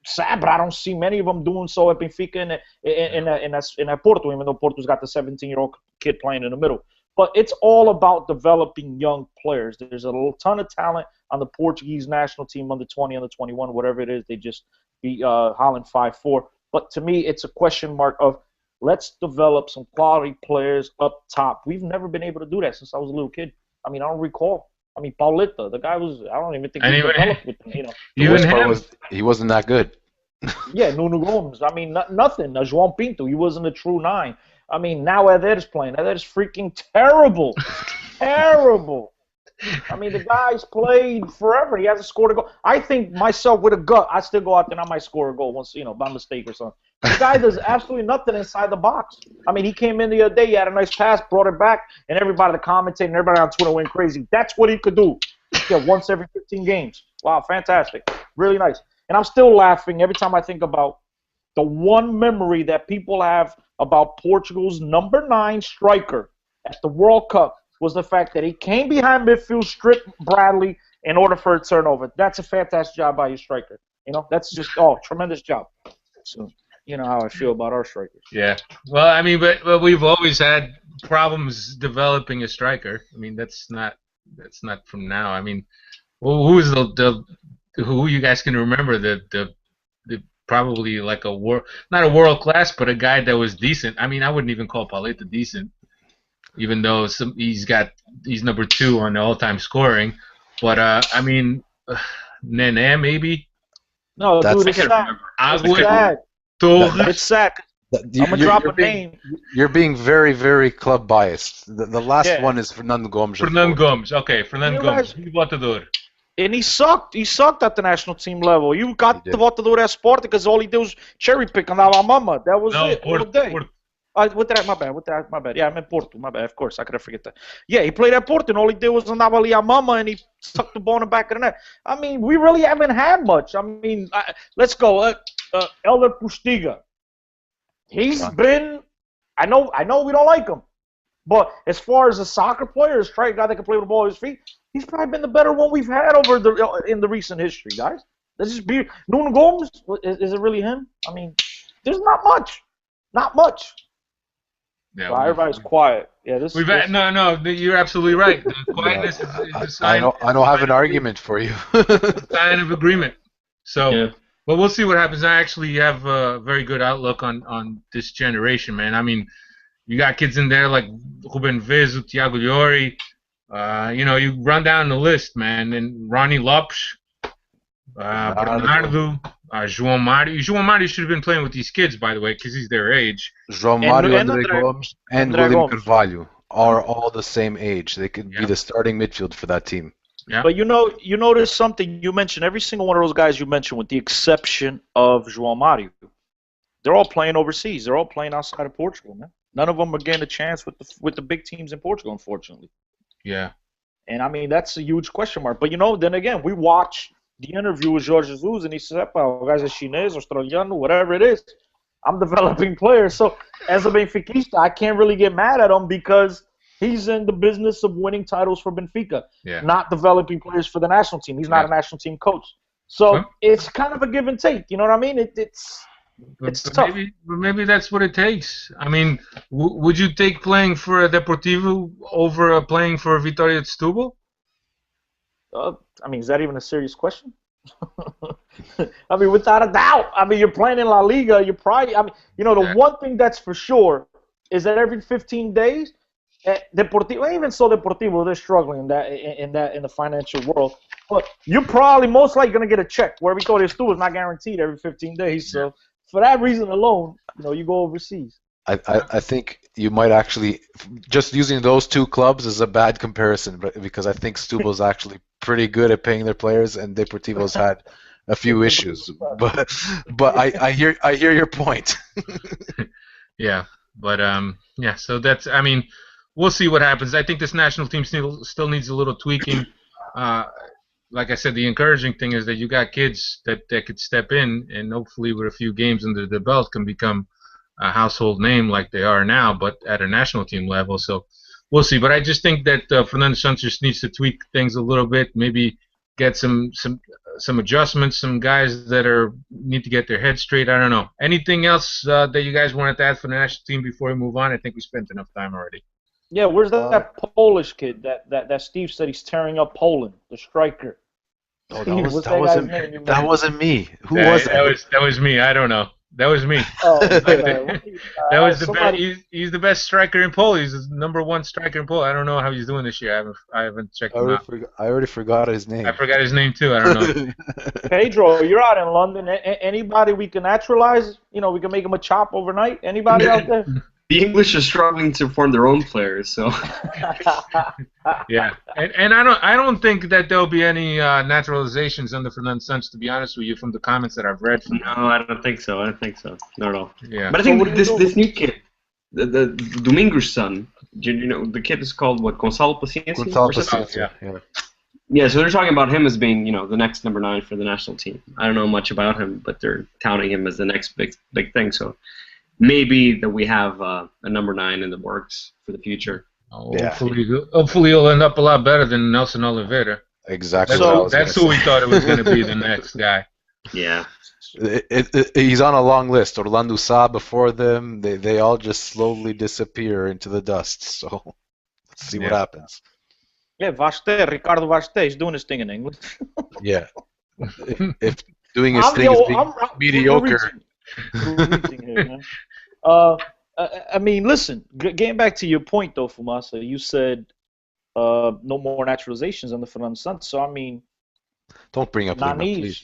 sad, but I don't see many of them doing so at Benfica and at Porto, even though Porto's got the 17-year-old kid playing in the middle. But it's all about developing young players. There's a ton of talent on the Portuguese national team, under 20, under 21, whatever it is. They just beat Holland 5-4. But to me, it's a question mark of, let's develop some quality players up top. We've never been able to do that since I was a little kid. I mean, I don't recall. I mean, Pauleta, the guy was, I don't even think he was developed with him, The worst part was he wasn't that good. Yeah, Nuno Gomes. I mean, nothing. João Pinto, he wasn't a true 9. I mean, now Eder's playing. Eder's freaking terrible. Terrible. I mean, the guy's played forever. He hasn't scored a goal. I think myself with a gut, I still go out there and I might score a goal once, by mistake or something. The guy does absolutely nothing inside the box. I mean, he came in the other day, he had a nice pass, brought it back, and everybody, the commentating, and everybody on Twitter went crazy. That's what he could do. Yeah, once every 15 games. Wow, fantastic. Really nice. And I'm still laughing every time I think about the one memory that people have about Portugal's number 9 striker at the World Cup was the fact that he came behind midfield, stripped Bradley in order for a turnover. That's a fantastic job by your striker. That's just, tremendous job. So, you know how I feel about our strikers. Yeah. Well, I mean, but we've always had problems developing a striker. I mean, that's not from now. I mean, who's who you guys can remember the probably like not a world class, but a guy that was decent. I mean, I wouldn't even call Pauleta decent, even though he's number 2 on the all-time scoring. But I mean, Nene maybe. No, dude, it's sad. It's sad. I'm gonna drop a name. You're being very, very club biased. The last one is Fernando Gomes. Fernando Gomes. Okay, Fernando Gomes. Votador. And he sucked. He sucked at the national team level. You got the Votador at Sport because all he did was cherry pick on La Mama. That was it. Porto. My bad. Yeah, I meant Porto. My bad. Of course, I could forget that. Yeah, he played at Porto, and all he did was andava ali a mama, and he stuck the ball in the back of the net. I mean, we really haven't had much. I mean, let's go. Elder Pustiga. He's been. I know we don't like him, but as far as a soccer player, a strike guy that can play with the ball at his feet, he's probably been the better one we've had in the recent history, guys. Let's just be Nuno Gomes. Is it really him? I mean, there's not much. Not much. Yeah, wow, everybody's quiet. Yeah, no. You're absolutely right. The quietness is a sign. I don't have an argument for you. Sign of agreement. So, but we'll see what happens. I actually have a very good outlook on this generation, man. I mean, you got kids in there like Ruben Vezo, Thiago Llori. You run down the list, man, and Ronnie Lopes, Bernardo. João Mario. João Mario should have been playing with these kids, by the way, because he's their age. João Mario, André Gomes, and William Carvalho are all the same age. They could be the starting midfield for that team. Yeah. But you notice something you mentioned. Every single one of those guys you mentioned, with the exception of João Mario, they're all playing overseas. They're all playing outside of Portugal, man. None of them are getting a chance with the big teams in Portugal, unfortunately. Yeah. And I mean, that's a huge question mark. But then again, we watch the interview with Jorge Jesus, and he said, guys are Chinese, Australiano, whatever it is. I'm developing players. So as a Benfiquista, I can't really get mad at him because he's in the business of winning titles for Benfica, not developing players for the national team. He's not a national team coach. So it's kind of a give and take. You know what I mean? It's tough. Maybe that's what it takes. I mean, would you take playing for Deportivo over playing for Vitória de Setúbal? I mean, is that even a serious question? I mean, without a doubt. I mean, you're playing in La Liga. You're probably. I mean, the one thing that's for sure is that every 15 days, Deportivo, even so, Deportivo, they're struggling in the financial world. But you're probably most likely going to get a check. Where Vitória de Setúbal is not guaranteed every 15 days. So for that reason alone, you go overseas. I think you might actually, just using those two clubs is a bad comparison, because I think Setúbal's actually pretty good at paying their players, and Deportivo's had a few issues. But I hear your point. Yeah, but so that's, I mean, we'll see what happens. I think this national team still needs a little tweaking. Like I said, the encouraging thing is that you got kids that could step in, and hopefully with a few games under the belt can become a household name like they are now, but at a national team level. So we'll see. But I just think that Fernando Santos needs to tweak things a little bit, maybe get some adjustments, some guys that need to get their heads straight. I don't know. Anything else that you guys wanted to add for the national team before we move on? I think we spent enough time already. Yeah, where's that Polish kid that Steve said he's tearing up Poland, the striker? Oh, that wasn't me. Who was that? That was me. I don't know. That was me. Oh, that was the best. He's the best striker in Poland. He's the #1 striker in Poland. I don't know how he's doing this year. I haven't checked him out. I already forgot his name. I forgot his name too. I don't know. Pedro, you're out in London. Anybody we can naturalize? We can make him a chop overnight. Anybody out there? The English are struggling to form their own players, so. Yeah, and I don't think that there'll be any naturalizations under Fernando Santos. To be honest with you, from the comments that I've read from No, I don't think so. I don't think so. Not at all. yeah. But I think this new kid, the Dominguez son, you know, the kid is called what? Gonzalo Paciencia? Gonzalo Or something? Paciencia, yeah. Yeah, so they're talking about him as being, you know, the next number 9 for the national team. I don't know much about him, but they're touting him as the next big thing. So maybe that we have a number 9 in the works for the future. Hopefully he'll end up a lot better than Nelson Oliveira. Exactly. That's who we thought it was going to be the next guy. Yeah. He's on a long list. Orlando Sa before them, they all just slowly disappear into the dust. So let's see what happens. Yeah, Vaste, Ricardo Vaste is doing his thing in England. Yeah. If doing his thing is being mediocre. We're reaching here, man. I mean, listen, getting back to your point, though, Fumasa, you said no more naturalizations under Fernando Santos. So, I mean, don't bring up Lima, please.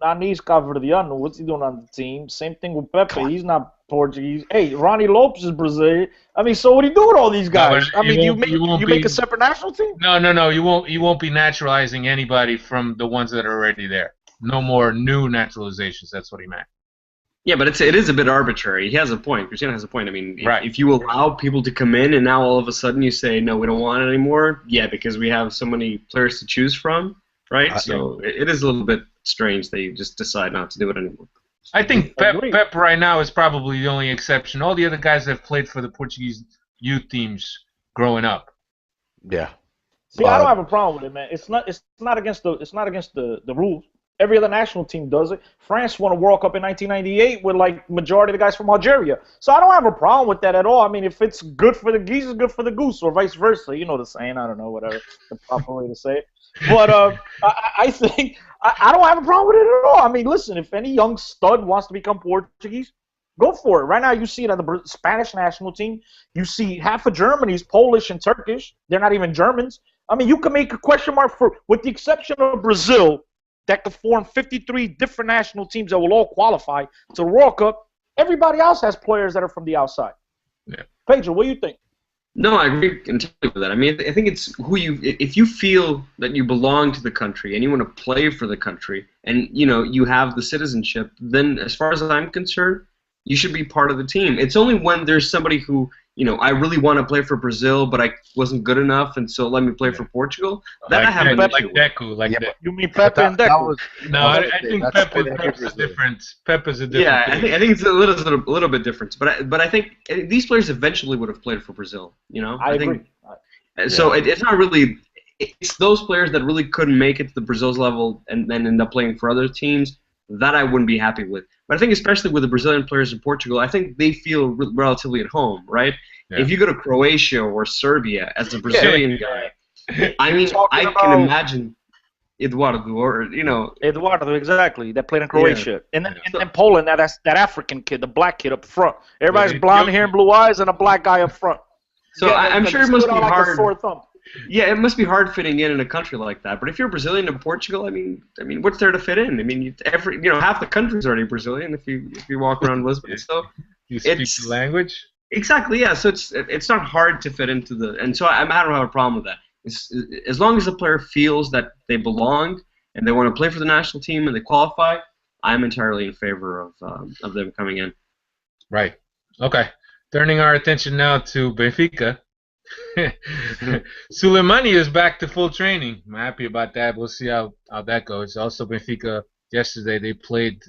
Nanis Caverdiano, what's he doing on the team? Same thing with Pepe. He's not Portuguese. Hey, Ronnie Lopes is Brazilian. I mean, so what do you do with all these guys? No, you make a separate national team? No. You won't be naturalizing anybody from the ones that are already there. No more new naturalizations. That's what he meant. Yeah, but it is a bit arbitrary. He has a point. Cristiano has a point. I mean, right. If you allow people to come in and now all of a sudden you say, no, we don't want it anymore, yeah, because we have so many players to choose from, right? So it is a little bit strange that you just decide not to do it anymore. I think Pep right now is probably the only exception. All the other guys have played for the Portuguese youth teams growing up. Yeah. See, I don't have a problem with it, man. It's not against the rules. Every other national team does it. France won a World Cup in 1998 with like majority of the guys from Algeria. So I don't have a problem with that at all. I mean, if it's good for the geese, it's good for the goose, or vice versa. You know the saying. I don't know, whatever the proper way to say it. But I think I don't have a problem with it at all. I mean, listen, if any young stud wants to become Portuguese, go for it. Right now, you see it on the Spanish national team. You see half of Germany's Polish and Turkish. They're not even Germans. I mean, you can make a question mark for, with the exception of Brazil, that could form 53 different national teams that will all qualify to the World Cup. Everybody else has players that are from the outside. Yeah. Pedro, what do you think? No, I agree entirely with that. I mean, I think it's if you feel that you belong to the country and you want to play for the country and, you know, you have the citizenship, then as far as I'm concerned, you should be part of the team. It's only when there's somebody who, you know, I really want to play for Brazil, but I wasn't good enough, and so let me play for Portugal. That like I have Deku. You mean Pepe and Deku? I think Pep is different. Pep is a different. Yeah, I think it's a little bit different, but I think these players eventually would have played for Brazil. You know, I agree. So it's not really. It's those players that really couldn't make it to the Brazil's level and then end up playing for other teams that I wouldn't be happy with. But I think especially with the Brazilian players in Portugal, I think they feel relatively at home, right? Yeah. If you go to Croatia or Serbia as a Brazilian guy, I mean, I can imagine Eduardo, or, you know. Eduardo, exactly. That played in Croatia. Yeah. And Poland, that African kid, the black kid up front. Everybody's blonde hair and blue eyes and a black guy up front. So I'm sure it must be hard. Like yeah, it must be hard fitting in a country like that. But if you're Brazilian in Portugal, I mean, what's there to fit in? I mean, half the country's already Brazilian if you walk around Lisbon. So you speak the language. Exactly. Yeah. So it's not hard to fit into the, and so I don't have a problem with that. As long as the player feels that they belong and they want to play for the national team and they qualify, I'm entirely in favor of them coming in. Right. Okay. Turning our attention now to Benfica. Suleimani is back to full training. I'm happy about that. We'll see how that goes. Also, Benfica, yesterday they played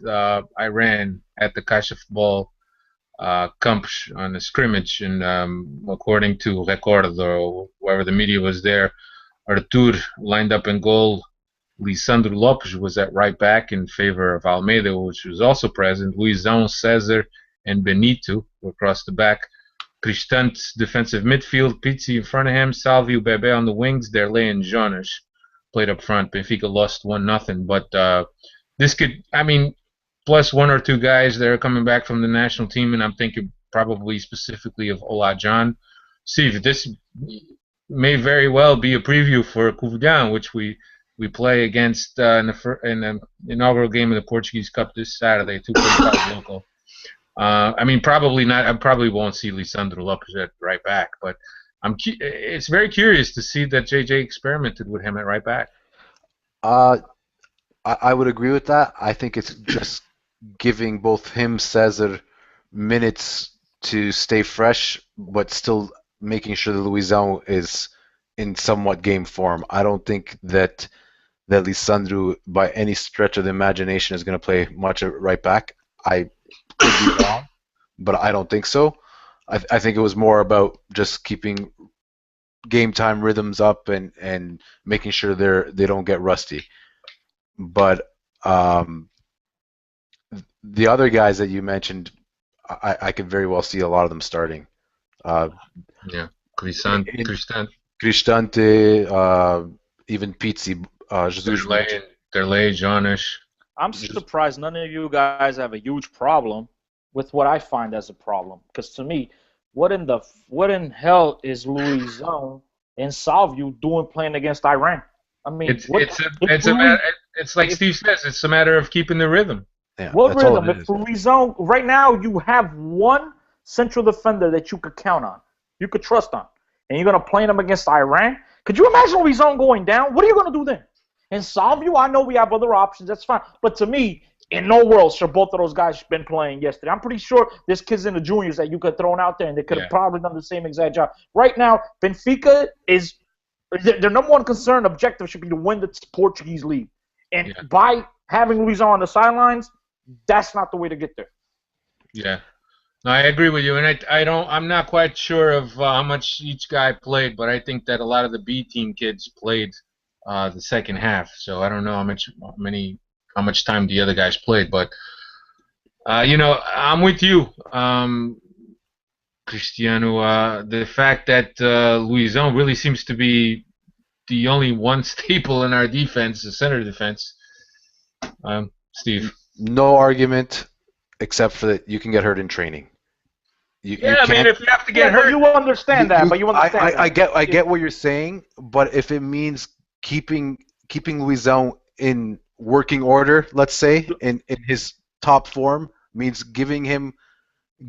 Iran at the Caixa Futebol Camp on a scrimmage, and according to Record or whoever the media was there, Artur lined up in goal. Lisandro Lopes was at right back in favor of Almeida, which was also present. Luizão, Cesar, and Benito were across the back. Cristante defensive midfield, Pizzi in front of him, Salvio, Bebe on the wings, Derlei and Jonas played up front. Benfica lost 1-0, but this could, I mean, plus one or two guys that are coming back from the national team, and I'm thinking probably specifically of Ola John. Steve, this may very well be a preview for Covilhã, which we play against in the inaugural game of the Portuguese Cup this Saturday, 2:45 local. I mean, probably not. I probably won't see Lisandro Lopez at right back, but it's very curious to see that JJ experimented with him at right back. Uh, I would agree with that. I think it's just giving both him, Cesar, minutes to stay fresh, but still making sure that Luizão is in somewhat game form. I don't think that Lisandro, by any stretch of the imagination, is going to play much at right back. I could be wrong, but I don't think so. I think it was more about just keeping game time rhythms up and making sure they don't get rusty. But the other guys that you mentioned, I could very well see a lot of them starting. Yeah, Cristante, even Pizzi, Jesus. Derlei, Janish. I'm surprised none of you guys have a huge problem with what I find as a problem. Because to me, what in hell is Luizão and Salvio doing playing against Iran? I mean, it's like Steve says, it's a matter of keeping the rhythm. Yeah, what rhythm? If Luizão, right now you have one central defender that you could count on, you could trust on, and you're gonna play them against Iran. Could you imagine Luizão going down? What are you gonna do then? And Salvio, I know we have other options. That's fine, but to me, in no world should both of those guys been playing yesterday. I'm pretty sure there's kids in the juniors that you could throw out there, and they could have probably done the same exact job. Right now, Benfica is their number one concern objective should be to win the Portuguese league, and by having Luizão on the sidelines, that's not the way to get there. Yeah, no, I agree with you, and I'm not quite sure of how much each guy played, but I think that a lot of the B team kids played the second half, so I don't know how much time the other guys played, but I'm with you, Cristiano. The fact that Luizão really seems to be the only one staple in our defense, the center defense. Steve. No argument, except for that you can get hurt in training. I mean, if you have to get hurt, you understand that. But you understand. I get what you're saying, but if it means keeping Luizão in working order, let's say, in his top form, means giving him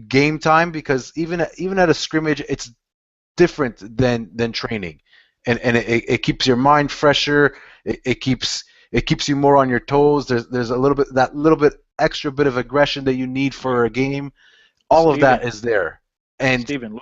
game time, because even at a scrimmage, it's different than training, and it keeps your mind fresher. It keeps you more on your toes. There's a little bit extra bit of aggression that you need for a game. All of that is there. And Steven,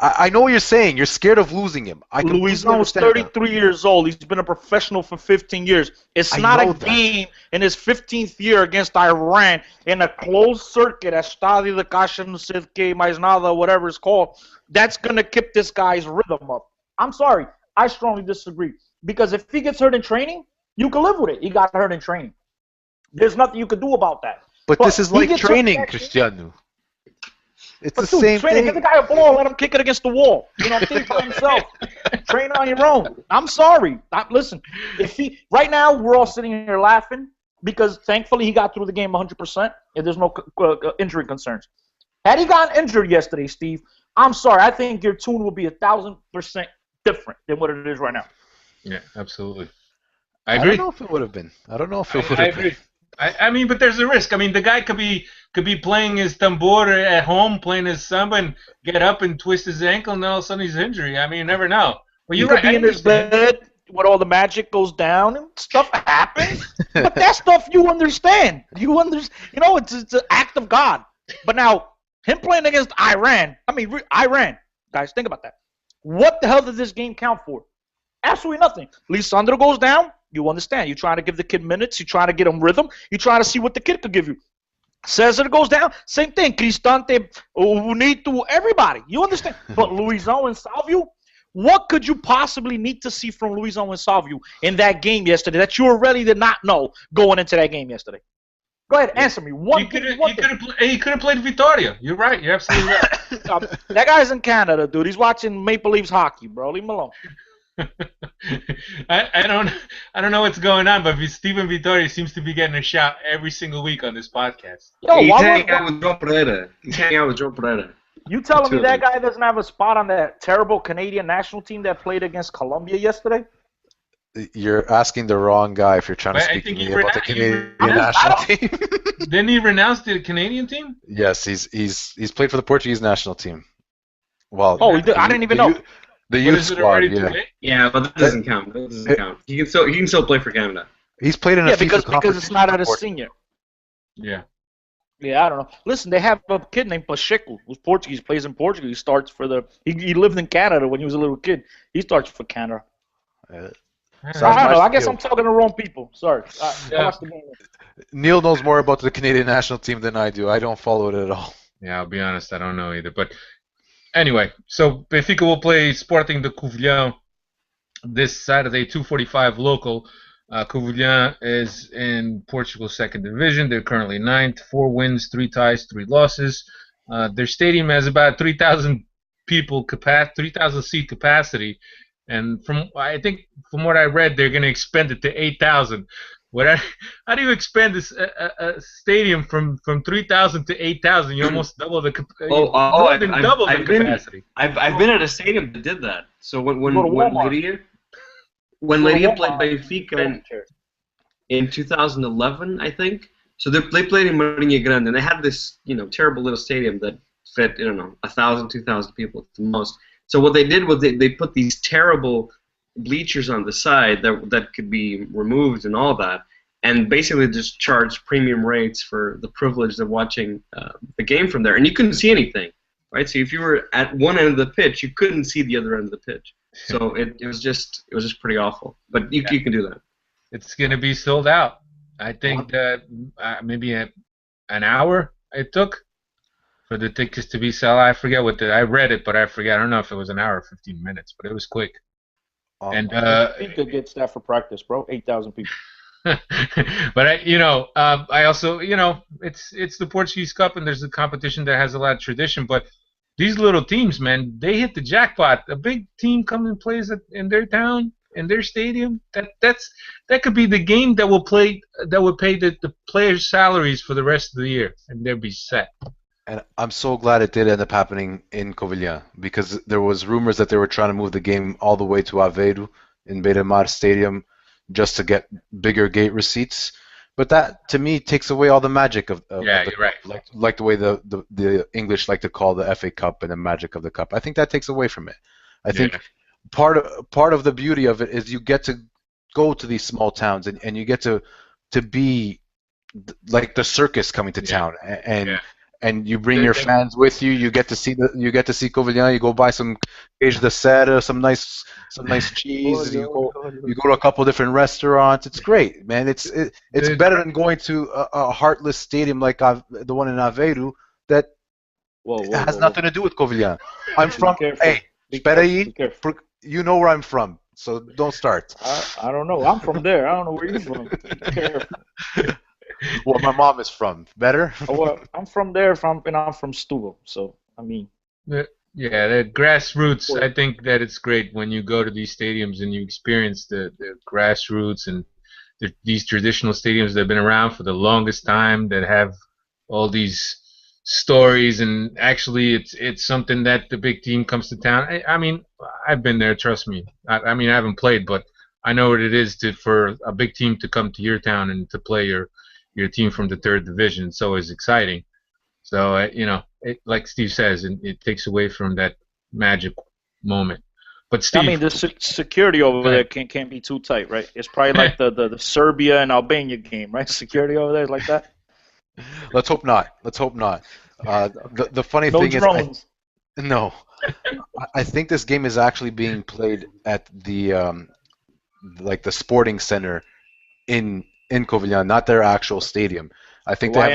I know what you're saying. You're scared of losing him. Luizão is 33 years old. He's been a professional for 15 years. It's not a game in his 15th year against Iran in a closed circuit at Estádio da Caixa, não sei o que, mais nada, whatever it's called. That's going to keep this guy's rhythm up. I'm sorry. I strongly disagree. Because if he gets hurt in training, you can live with it. He got hurt in training. There's nothing you can do about that. But this is like training, Cristiano. It's the same thing. Get the guy a ball, let him kick it against the wall. Think by himself. Train on your own. I'm sorry. Listen, right now we're all sitting here laughing because thankfully he got through the game 100% and there's no injury concerns. Had he gotten injured yesterday, Steve, I'm sorry. I think your tune will be 1,000% different than what it is right now. Yeah, absolutely. I agree. I don't know if it would have been. I agree. I mean, but there's a risk. I mean, the guy could be playing his tambor at home, playing his samba, and get up and twist his ankle, and all of a sudden he's injury. I mean, you never know. Well, you could be in his bed when all the magic goes down and stuff happens. But that stuff you understand. It's an act of God. But now, him playing against Iran, guys, think about that. What the hell does this game count for? Absolutely nothing. Lisandro goes down, you understand. You're trying to give the kid minutes. You're trying to get him rhythm. You're trying to see what the kid could give you. Cesar goes down, same thing. Cristante, Unito, everybody. You understand? But Luizão and Salvio, what could you possibly need to see from Luizão and Salvio in that game yesterday that you already did not know going into that game yesterday? Go ahead, answer me. He could have played Vitória. You're right. You're absolutely right. That guy's in Canada, dude. He's watching Maple Leafs hockey, bro. Leave him alone. I don't know what's going on, but Steven Vitória seems to be getting a shout every single week on this podcast. He's hanging out with Joe Pereira. You telling me that guy doesn't have a spot on that terrible Canadian national team that played against Colombia yesterday? You're asking the wrong guy if you're trying to But I speak to think me he about the renounced. Canadian national team. Didn't he renounce the Canadian team? Yes, he's played for the Portuguese national team. Well, Oh, I didn't even know. The But youth is it squad, already too yeah. late? Yeah, but that doesn't count. That doesn't count. He can still play for Canada. He's played in a Yeah, FIFA because it's competition not at for a Portugal. senior. Yeah. Yeah, I don't know. Listen, they have a kid named Pacheco who's Portuguese, plays in Portugal. He starts for the. He lived in Canada when he was a little kid. He starts for Canada. Sounds I don't know. nice I to guess you. I'm talking to the wrong people. Sorry. I Yeah. watched the game. Neil knows more about the Canadian national team than I do. I don't follow it at all. Yeah, I'll be honest, I don't know either. But anyway, so Benfica will play Sporting de Covilhã this Saturday, 2:45 local. Covilhã is in Portugal's second division. They're currently ninth, 4 wins, 3 ties, 3 losses. Their stadium has about 3,000 people 3,000 seat capacity, and from what I read, they're going to expand it to 8,000. How do you expand a stadium from 3,000 to 8,000? You almost double the capacity. I've been at a stadium that did that. So when Go to Walmart. Leiria played Benfica in 2011, I think. So they played in Marinha Grande, and they had this terrible little stadium that fit 1,000, 2,000 people at the most. So what they did was they put these terrible bleachers on the side that could be removed and all that, and basically just charged premium rates for the privilege of watching the game from there. And you couldn't see anything, right? So if you were at one end of the pitch, you couldn't see the other end of the pitch. So it was just pretty awful. But you can do that. It's going to be sold out. I think that maybe an hour it took for the tickets to be sold. I forget I read it, but I forget. I don't know if it was an hour or 15 minutes, but it was quick. And Benfica gets that for practice, bro. 8,000 people. but I also, it's the Portuguese Cup, and there's a competition that has a lot of tradition. But these little teams, man, they hit the jackpot. A big team comes and plays in their town, in their stadium. That could be the game that will pay the players' salaries for the rest of the year, and they'll be set. And I'm so glad it did end up happening in Covilhã, because there was rumors that they were trying to move the game all the way to Aveiro in Beira-Mar Stadium just to get bigger gate receipts. But that, to me, takes away all the magic of You're right. Like the way the English like to call the FA Cup and the magic of the cup. I think that takes away from it. I think part of the beauty of it is you get to go to these small towns and you get to be like the circus coming to town, and you bring your fans with you. You get to see Covilhã. You go buy some queijo de serra, some nice cheese. You go to a couple different restaurants. It's great, man. It's better than going to a heartless stadium like the one in Aveiro that has nothing to do with Covilhã. I'm from. Hey, espera aí. You know where I'm from, so don't start. I don't know. I'm from there. I don't know where you're from. Be careful. Well, my mom is from. Better? Well, I'm from there, and I'm from Stubo, so, I mean. The grassroots, I think that it's great when you go to these stadiums and you experience the grassroots and these traditional stadiums that have been around for the longest time, that have all these stories, and actually it's something that the big team comes to town. I mean, I've been there, trust me. I mean, I haven't played, but I know what it is for a big team to come to your town and to play your team from the third division. It's always exciting. So like Steve says, it takes away from that magic moment. But Steve, I mean, the security over there can't be too tight, right? It's probably like the Serbia and Albania game, right? Security over there is like that. Let's hope not. The funny no thing drones. is, no. I think this game is actually being played at the the sporting center in Covilhã, not their actual stadium. I think they have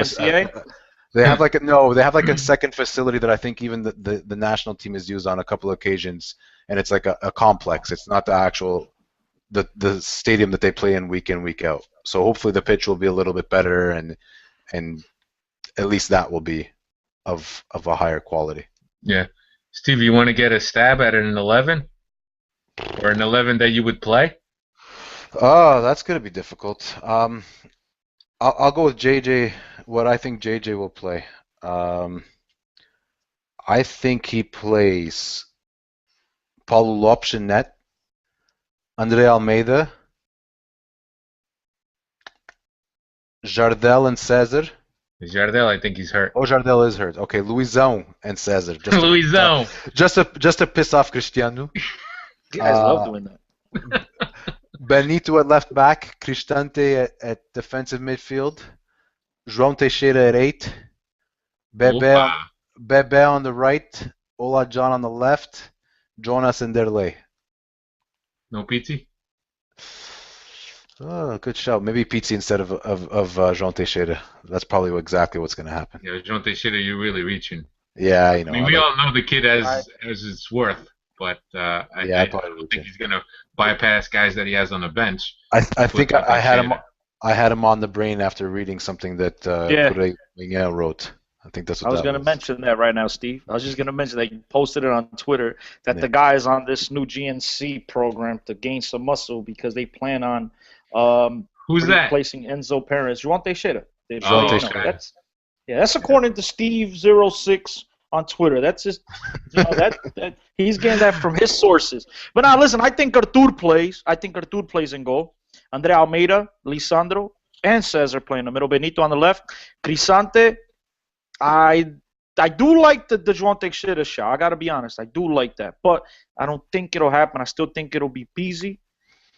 a second facility that I think even the national team has used on a couple of occasions, and it's like a complex. It's not the actual the stadium that they play in, week out. So hopefully the pitch will be a little bit better, and at least that will be of a higher quality. Yeah. Steve, you want to get a stab at an 11? Or an 11 that you would play? Oh, that's going to be difficult. I'll go with JJ, what I think JJ will play. I think he plays Paulo Lopes in net, André Almeida, Jardel and Cesar. Jardel, I think he's hurt. Oh, Jardel is hurt. Okay, Luizão and Cesar. Luizão. Just to piss off Cristiano. You guys love doing that. Benito at left back, Cristante at defensive midfield, João Teixeira at 8, Bebe on the right, Ola John on the left, Jonas and Derlei. No PT? Oh, good shout. Maybe Pizzi instead of João Teixeira. That's probably exactly what's going to happen. Yeah, João Teixeira, you're really reaching. Yeah, you know. I mean, we all know the kid as its worth, but I don't think he's going to bypass guys that he has on the bench. I think I had him on the brain after reading something that Correia wrote. I think that's what I was going to mention that right now, Steve. I was just going to mention that you posted it on Twitter that the guy is on this new GNC program to gain some muscle because they plan on Who's that? replacing Enzo Perez. João Teixeira. That's according to Steve06 on Twitter. That's just that he's getting that from his sources. But now listen, I think Artur plays. In goal. Andre Almeida, Lisandro, and Cesar play in the middle. Benito on the left. Cristante. I do like the João Teixeira shot. I gotta be honest. I do like that, but I don't think it'll happen. I still think it'll be Pizzi.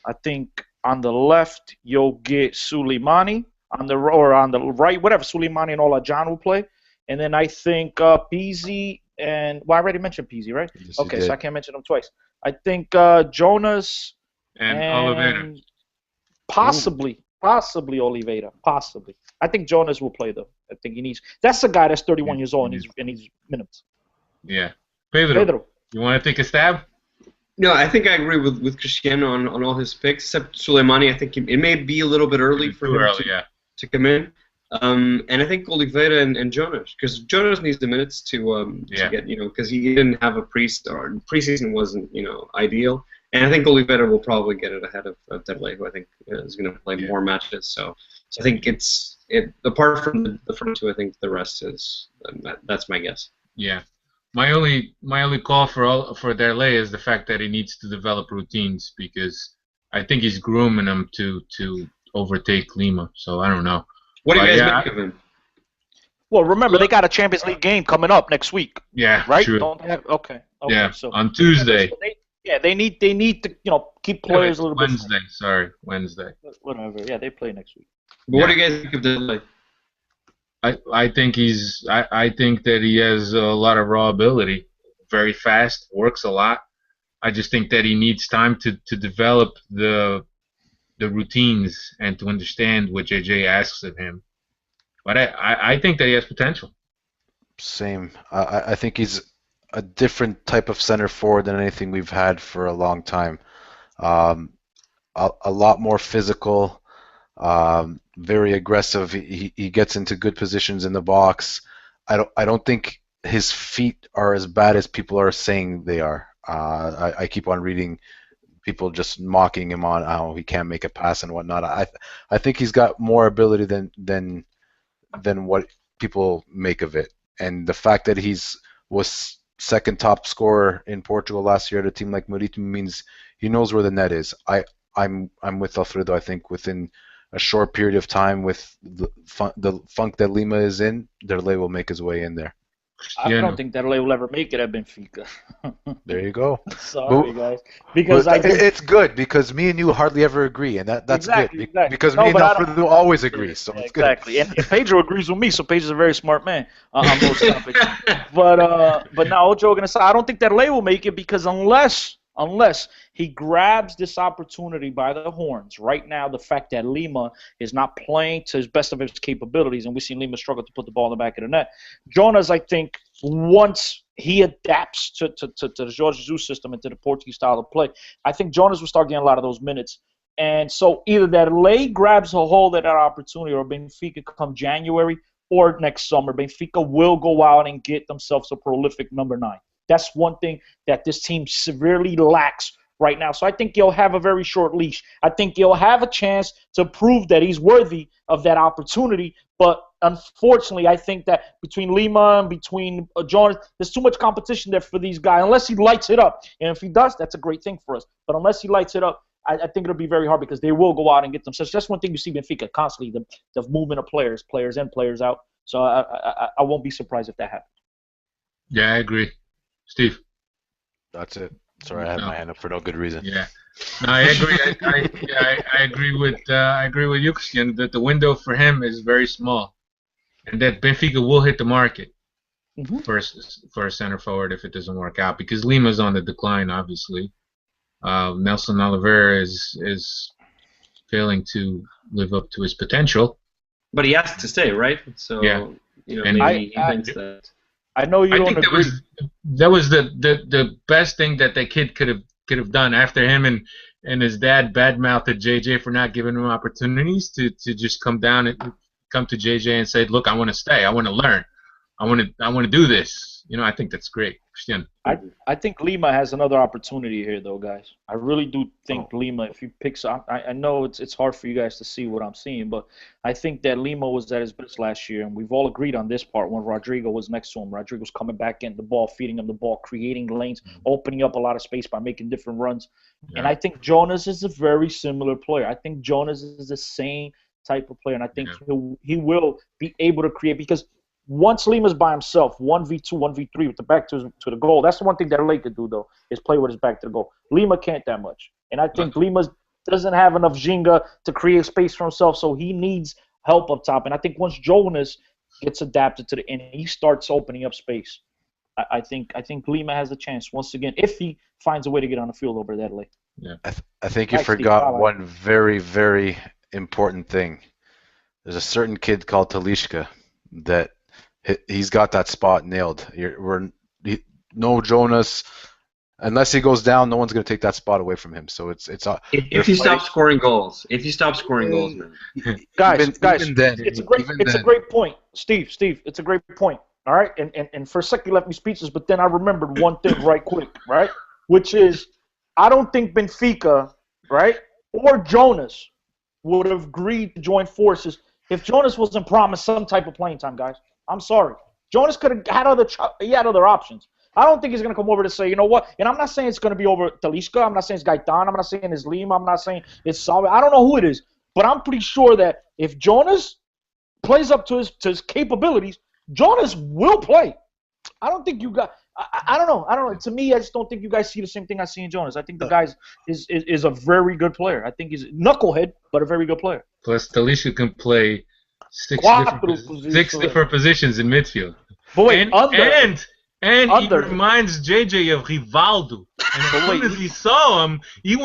I think on the left you'll get Suleimani. On the right, whatever, Suleimani and Ola John will play. And then I think Pizzi and I already mentioned Pizzi, right? Yes, okay, so I can't mention them twice. I think Jonas and Oliveira. Possibly Oliveira. Possibly. I think Jonas will play though. I think he needs. That's a guy that's 31 years old and he's minutes. Yeah, Pedro, you want to take a stab? No, I think I agree with Cristiano on all his picks, except Soleimani. I think it may be a little bit early for him to come in. And I think Oliveira and Jonas, because Jonas needs the minutes to get, because he didn't have a preseason wasn't, ideal. And I think Oliveira will probably get it ahead of Derlei, who I think is going to play more matches. So I think apart from the front two, I think the rest is that's my guess. Yeah. My only call for Derlei is the fact that he needs to develop routines, because I think he's grooming him to overtake Lima. So I don't know. What do you guys make of him? Well, remember they got a Champions League game coming up next week. Yeah, right. True. Don't they have, okay. Yeah, so on Tuesday. They need to keep players a little bit. Wednesday. Whatever. Yeah, they play next week. But what do you guys think of Derlei? I think I think that he has a lot of raw ability. Very fast, works a lot. I just think that he needs time to develop the routines and to understand what JJ asks of him. But I think that he has potential. Same. I think he's a different type of center forward than anything we've had for a long time. A lot more physical. Very aggressive. He gets into good positions in the box. I don't think his feet are as bad as people are saying they are. I keep on reading people just mocking him on how he can't make a pass and whatnot. I think he's got more ability than what people make of it. And the fact that was second top scorer in Portugal last year at a team like Marítimo means he knows where the net is. I'm with Alfredo. I think within a short period of time, with the funk that Lima is in, Derlei will make his way in there. I don't think Derlei will ever make it at Benfica. There you go. Sorry, guys. Because I think it's good because me and you hardly ever agree, and that's exactly, good. Exactly. Because me and Alfredo always agree, so it's good. Exactly. And Pedro agrees with me, so Pedro's a very smart man on most topics. But now, all joking aside, I don't think Derlei will make it because unless he grabs this opportunity by the horns. Right now, the fact that Lima is not playing to his best of his capabilities, and we've seen Lima struggle to put the ball in the back of the net. Jonas, I think, once he adapts to the Jorge Jesus system and to the Portuguese style of play, I think Jonas will start getting a lot of those minutes. And so either Derlei grabs a hold of that opportunity, or Benfica come January or next summer, Benfica will go out and get themselves a prolific number 9. That's one thing that this team severely lacks right now. So I think he'll have a very short leash. I think he'll have a chance to prove that he's worthy of that opportunity. But unfortunately, I think that between Lima and between Jonas, there's too much competition there for these guys. Unless he lights it up. And if he does, that's a great thing for us. But unless he lights it up, I think it'll be very hard because they will go out and get them. So that's one thing you see Benfica constantly, the movement of players in, players out. So I won't be surprised if that happens. Yeah, I agree. Steve? That's it. Sorry, I had my hand up for no good reason. Yeah. No, I agree. I agree with you, Christian, that the window for him is very small, and that Benfica will hit the market for a center forward if it doesn't work out, because Lima's on the decline, obviously. Nelson Oliveira is failing to live up to his potential. But he has to stay, right? So yeah. And maybe he thinks that. I know you don't agree. That was the best thing that the kid could have done after him and his dad badmouthed JJ for not giving him opportunities to just come to JJ and say, look, I want to stay, I want to learn, I want to do this. I think that's great. Christian. I think Lima has another opportunity here, though, guys. I really do think Lima, if he picks up, I know it's hard for you guys to see what I'm seeing, but I think that Lima was at his best last year, and we've all agreed on this part when Rodrigo was next to him. Rodrigo's coming back in the ball, feeding him the ball, creating lanes, opening up a lot of space by making different runs. Yeah. And I think Jonas is a very similar player. I think Jonas is the same type of player, and I think he will be able to create, because once Lima's by himself, 1v2, 1v3 with the back to the goal, that's the one thing that Lake could do, though, is play with his back to the goal. Lima can't that much. And I think Lima doesn't have enough Ginga to create space for himself, so he needs help up top. And I think once Jonas gets adapted to and he starts opening up space, I think Lima has a chance, once again, if he finds a way to get on the field over that Lake. Yeah. I think you forgot one very, very important thing. There's a certain kid called Talishka that he's got that spot nailed. No Jonas, unless he goes down, no one's going to take that spot away from him. So it's if you stop scoring goals. If you stop scoring goals, man. Guys, it's a great point, Steve. It's a great point. All right, and for a second you left me speechless, but then I remembered one thing right quick, right, which is I don't think Benfica, right, or Jonas would have agreed to join forces if Jonas wasn't promised some type of playing time, guys. I'm sorry. Jonas could have had other options. I don't think he's going to come over to say, you know what, and I'm not saying it's going to be over Talisca. I'm not saying it's Gaetan. I'm not saying it's Lima. I'm not saying it's Salve. I don't know who it is, but I'm pretty sure that if Jonas plays up to his capabilities, Jonas will play. I don't think you got – I don't know. To me, I just don't think you guys see the same thing I see in Jonas. I think the guy is a very good player. I think he's a knucklehead, but a very good player. Plus, Talisca can play six different positions in midfield. But wait, he reminds JJ of Rivaldo. And as soon as he saw him, he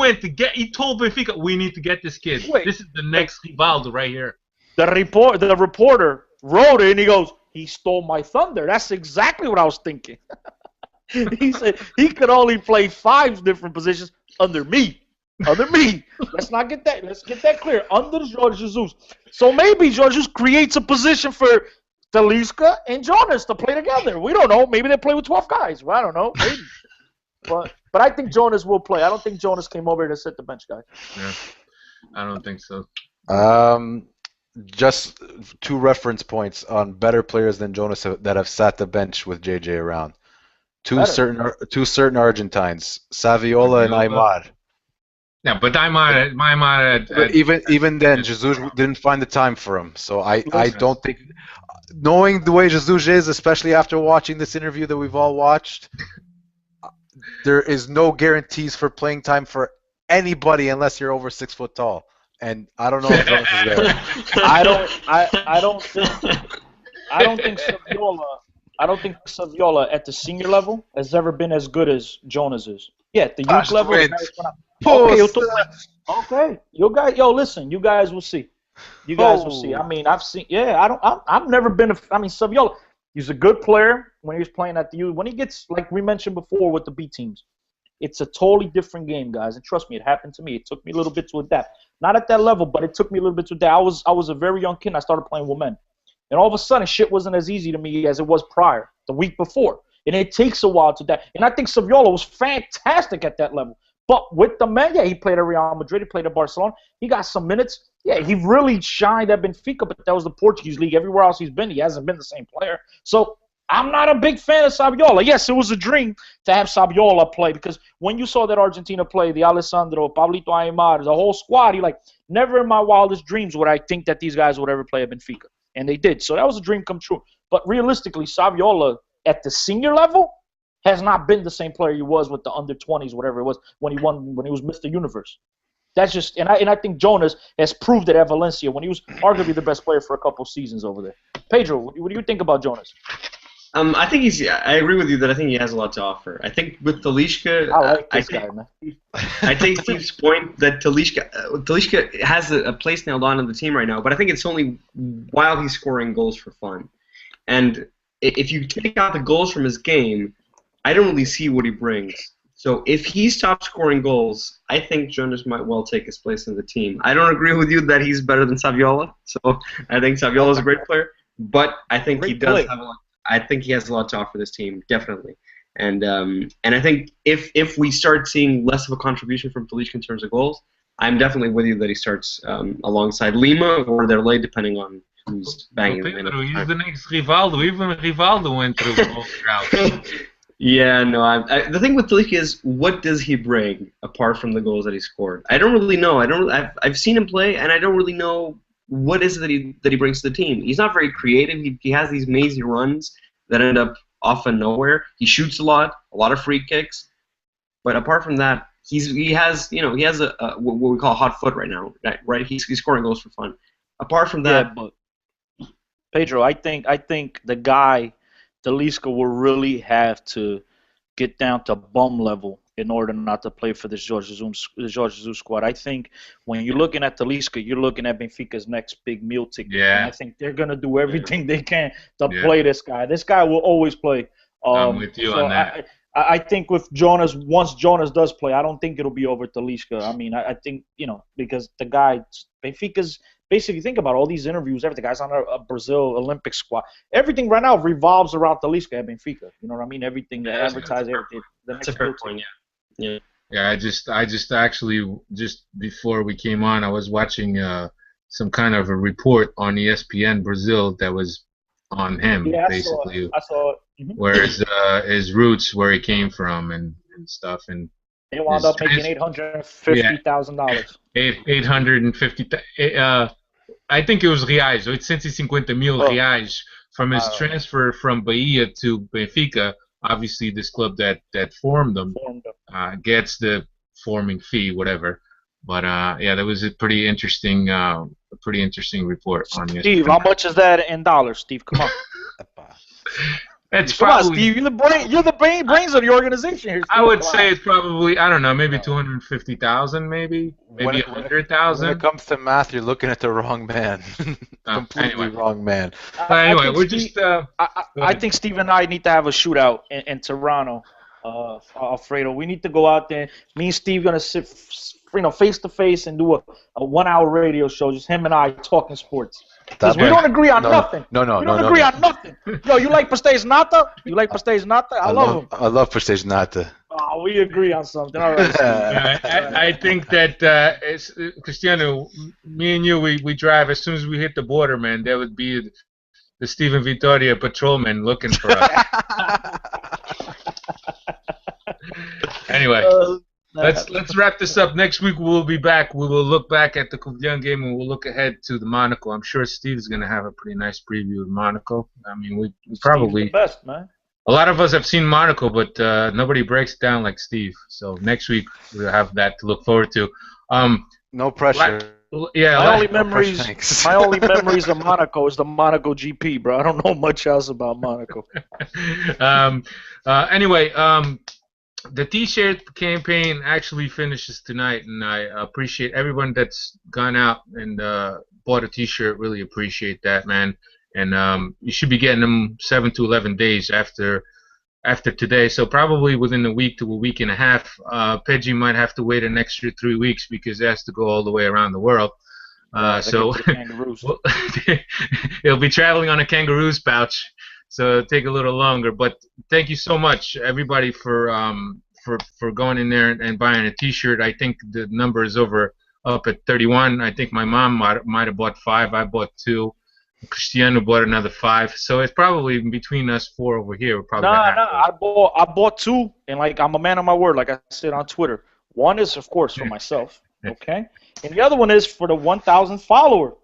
told Benfica, we need to get this kid. This is the next Rivaldo right here. The reporter wrote it, and he goes, he stole my thunder. That's exactly what I was thinking. He said he could only play 5 different positions under me. Let's get that clear. Under Jorge Jesus. So maybe Jorge Jesus creates a position for Talisca and Jonas to play together. We don't know. Maybe they play with 12 guys. Well, I don't know. Maybe. But I think Jonas will play. I don't think Jonas came over here to sit the bench, guys. Yeah, I don't think so. Just 2 reference points on better players than Jonas that have sat the bench with JJ around. Two certain Argentines, Saviola and Aymar. Yeah, but Aymar even then, Jesus didn't find the time for him. So I don't think, knowing the way Jesus is, especially after watching this interview that we've all watched, there is no guarantees for playing time for anybody unless you're over 6 foot tall. And I don't know if Jonas is there. I don't think Saviola at the senior level has ever been as good as Jonas is. Yeah, at the youth level. Okay, listen, you guys will see. You guys will see. I mean, I've seen. Yeah, I've never been. Saviola, he's a good player when he was playing at the youth. When he gets, like we mentioned before, with the B teams, it's a totally different game, guys. And trust me, it happened to me. It took me a little bit to adapt. Not at that level, but it took me a little bit to adapt. I was a very young kid, and I started playing with men. And all of a sudden, shit wasn't as easy to me as it was prior, the week before. And it takes a while to adapt. And I think Saviola was fantastic at that level. But with the men, he played at Real Madrid, he played at Barcelona. He got some minutes. Yeah, he really shined at Benfica, but that was the Portuguese league. Everywhere else he's been, he hasn't been the same player. So I'm not a big fan of Saviola. Yes, it was a dream to have Saviola play because when you saw that Argentina play, the Alessandro, Pablito Aymar, the whole squad, you're like, never in my wildest dreams would I think that these guys would ever play at Benfica. And they did. So that was a dream come true. But realistically, Saviola at the senior level has not been the same player he was with the under-20s, whatever it was, when he was Mr. Universe. That's just, and I think Jonas has proved it at Valencia when he was arguably the best player for a couple seasons over there. Pedro, what do you think about Jonas? I think I agree with you that I think he has a lot to offer. I think with Talisca, I like this guy, man. I take Steve's point that Talisca has a place nailed on in the team right now, but I think it's only while he's scoring goals for fun. And if you take out the goals from his game, I don't really see what he brings. So if he stops scoring goals, I think Jonas might well take his place in the team. I don't agree with you that he's better than Saviola. So I think Saviola is a great player, but I think he does have a lot. I think he has a lot to offer this team, definitely. And I think if we start seeing less of a contribution from Talisca in terms of goals, I'm definitely with you that he starts alongside Lima or Derlei, depending on who's banging. Pedro, he's the next Rivaldo. Even Rivaldo went through both routes. Yeah, no. The thing with Talisca is, what does he bring apart from the goals that he scored? I don't really know. I've seen him play, and I don't really know what is it that he brings to the team. He's not very creative. He has these mazy runs that end up often nowhere. He shoots a lot of free kicks, but apart from that, he has a what we call a hot foot right now. Right? He's scoring goals for fun. Apart from that, yeah, but Pedro, I think the guy Talisca will really have to get down to bum level in order not to play for this Jorge Jesus squad. I think when you're looking at Talisca, you're looking at Benfica's next big meal ticket. Yeah. And I think they're going to do everything they can to play this guy. This guy will always play. I'm with you on that. I think with Jonas, once Jonas does play, I don't think it'll be over Talisca. I mean, I think, because the guy, Benfica's, basically, think about all these interviews, everything. Guys on a Brazil Olympic squad. Everything right now revolves around Talisca at Benfica. You know what I mean? Everything, they advertise, everything. That's a fair point, yeah. Yeah, I just actually, just before we came on, I was watching some kind of a report on ESPN Brazil that was on him, basically. I saw it. Mm-hmm. Where his roots, where he came from, and stuff, and they wound up making $850,000. $850,000. I think it was reais, 850 mil reais from his transfer from Bahia to Benfica. Obviously, this club that formed them gets the forming fee, whatever. But that was a pretty interesting report on ESPN. Steve, how much is that in dollars? Steve, come on. It's come probably, on, Steve. You're the brains of the organization here. Steve. I would say it's probably, I don't know, maybe 250,000, maybe 100,000. When it comes to math, you're looking at the wrong man. Completely wrong man. But anyway, we're just. I think Steve and I need to have a shootout in Toronto, Alfredo. We need to go out there. Me and Steve gonna sit, face to face and do a 1 hour radio show, just him and I talking sports. Because we don't agree on nothing. No. We don't agree on nothing. Yo, you like pastéis nata? You like pastéis nata? I love them. I love pastéis nata. Oh, we agree on something. All right. I think that Cristiano, me and you, we drive as soon as we hit the border, man. There would be the Steven Vittoria patrolman looking for us. Anyway. Let's wrap this up. Next week we'll be back. We will look back at the Covilhã game and we'll look ahead to the Monaco. I'm sure Steve is going to have a pretty nice preview of Monaco. I mean, we probably Steve's the best, man. A lot of us have seen Monaco, but nobody breaks it down like Steve. So next week we'll have that to look forward to. No pressure. My only memories of Monaco is the Monaco GP, bro. I don't know much else about Monaco. Anyway. The T-shirt campaign actually finishes tonight, and I appreciate everyone that's gone out and bought a T-shirt. Really appreciate that, man. And you should be getting them 7 to 11 days after today. So probably within a week to a week and a half. Peggy might have to wait an extra 3 weeks because it has to go all the way around the world. So he'll be traveling on a kangaroo's pouch. So it'll take a little longer, but thank you so much, everybody, for going in there and buying a T-shirt. I think the number is up at 31. I think my mom might have bought 5. I bought 2. Cristiano bought another 5. So it's probably between us 4 over here. We're probably Nah, half. I bought 2, and like I'm a man of my word, like I said on Twitter. One is, of course, for myself, okay, and the other one is for the 1,000 follower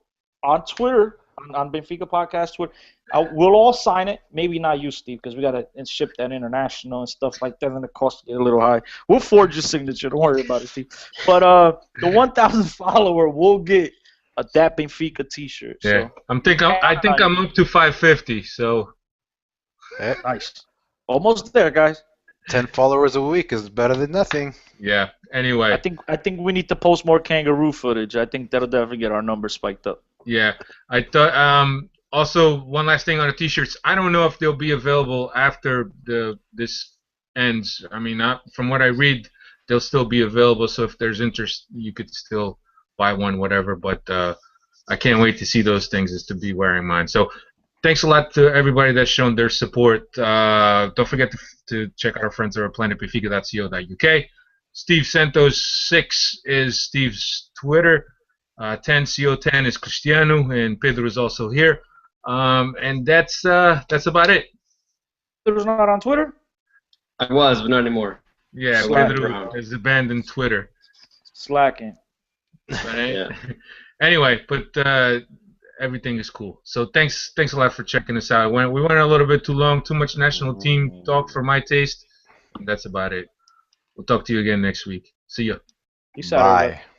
on Twitter, on Benfica Podcast Twitter. We'll all sign it. Maybe not you, Steve, because we gotta ship that international and stuff like that, and the cost get a little high. We'll forge your signature. Don't worry about it, Steve. But the 1,000 follower will get a that Benfica T-shirt. Yeah, So. I think I'm up to 550. So Nice. Almost there, guys. 10 followers a week is better than nothing. yeah. Anyway. I think we need to post more kangaroo footage. I think that'll definitely get our numbers spiked up. Yeah, I thought. Also, one last thing on the T-shirts. I don't know if they'll be available after this ends. I mean, from what I read, they'll still be available. So if there's interest, you could still buy one, whatever. But I can't wait to see those things. Is to be wearing mine. So thanks a lot to everybody that's shown their support. Don't forget to check out our friends over at planetbenfica.co.uk. Steve Santos 6 is Steve's Twitter. 10CO10 is Cristiano, and Pedro is also here. And that's about it. Pedro's not on Twitter? I was, but not anymore. Yeah, Pedro has abandoned Twitter. Slacking. Right? Yeah. Anyway, but everything is cool. So thanks a lot for checking us out. We went a little bit too long, too much national team talk for my taste. And that's about it. We'll talk to you again next week. See ya. Peace out, everybody. Bye.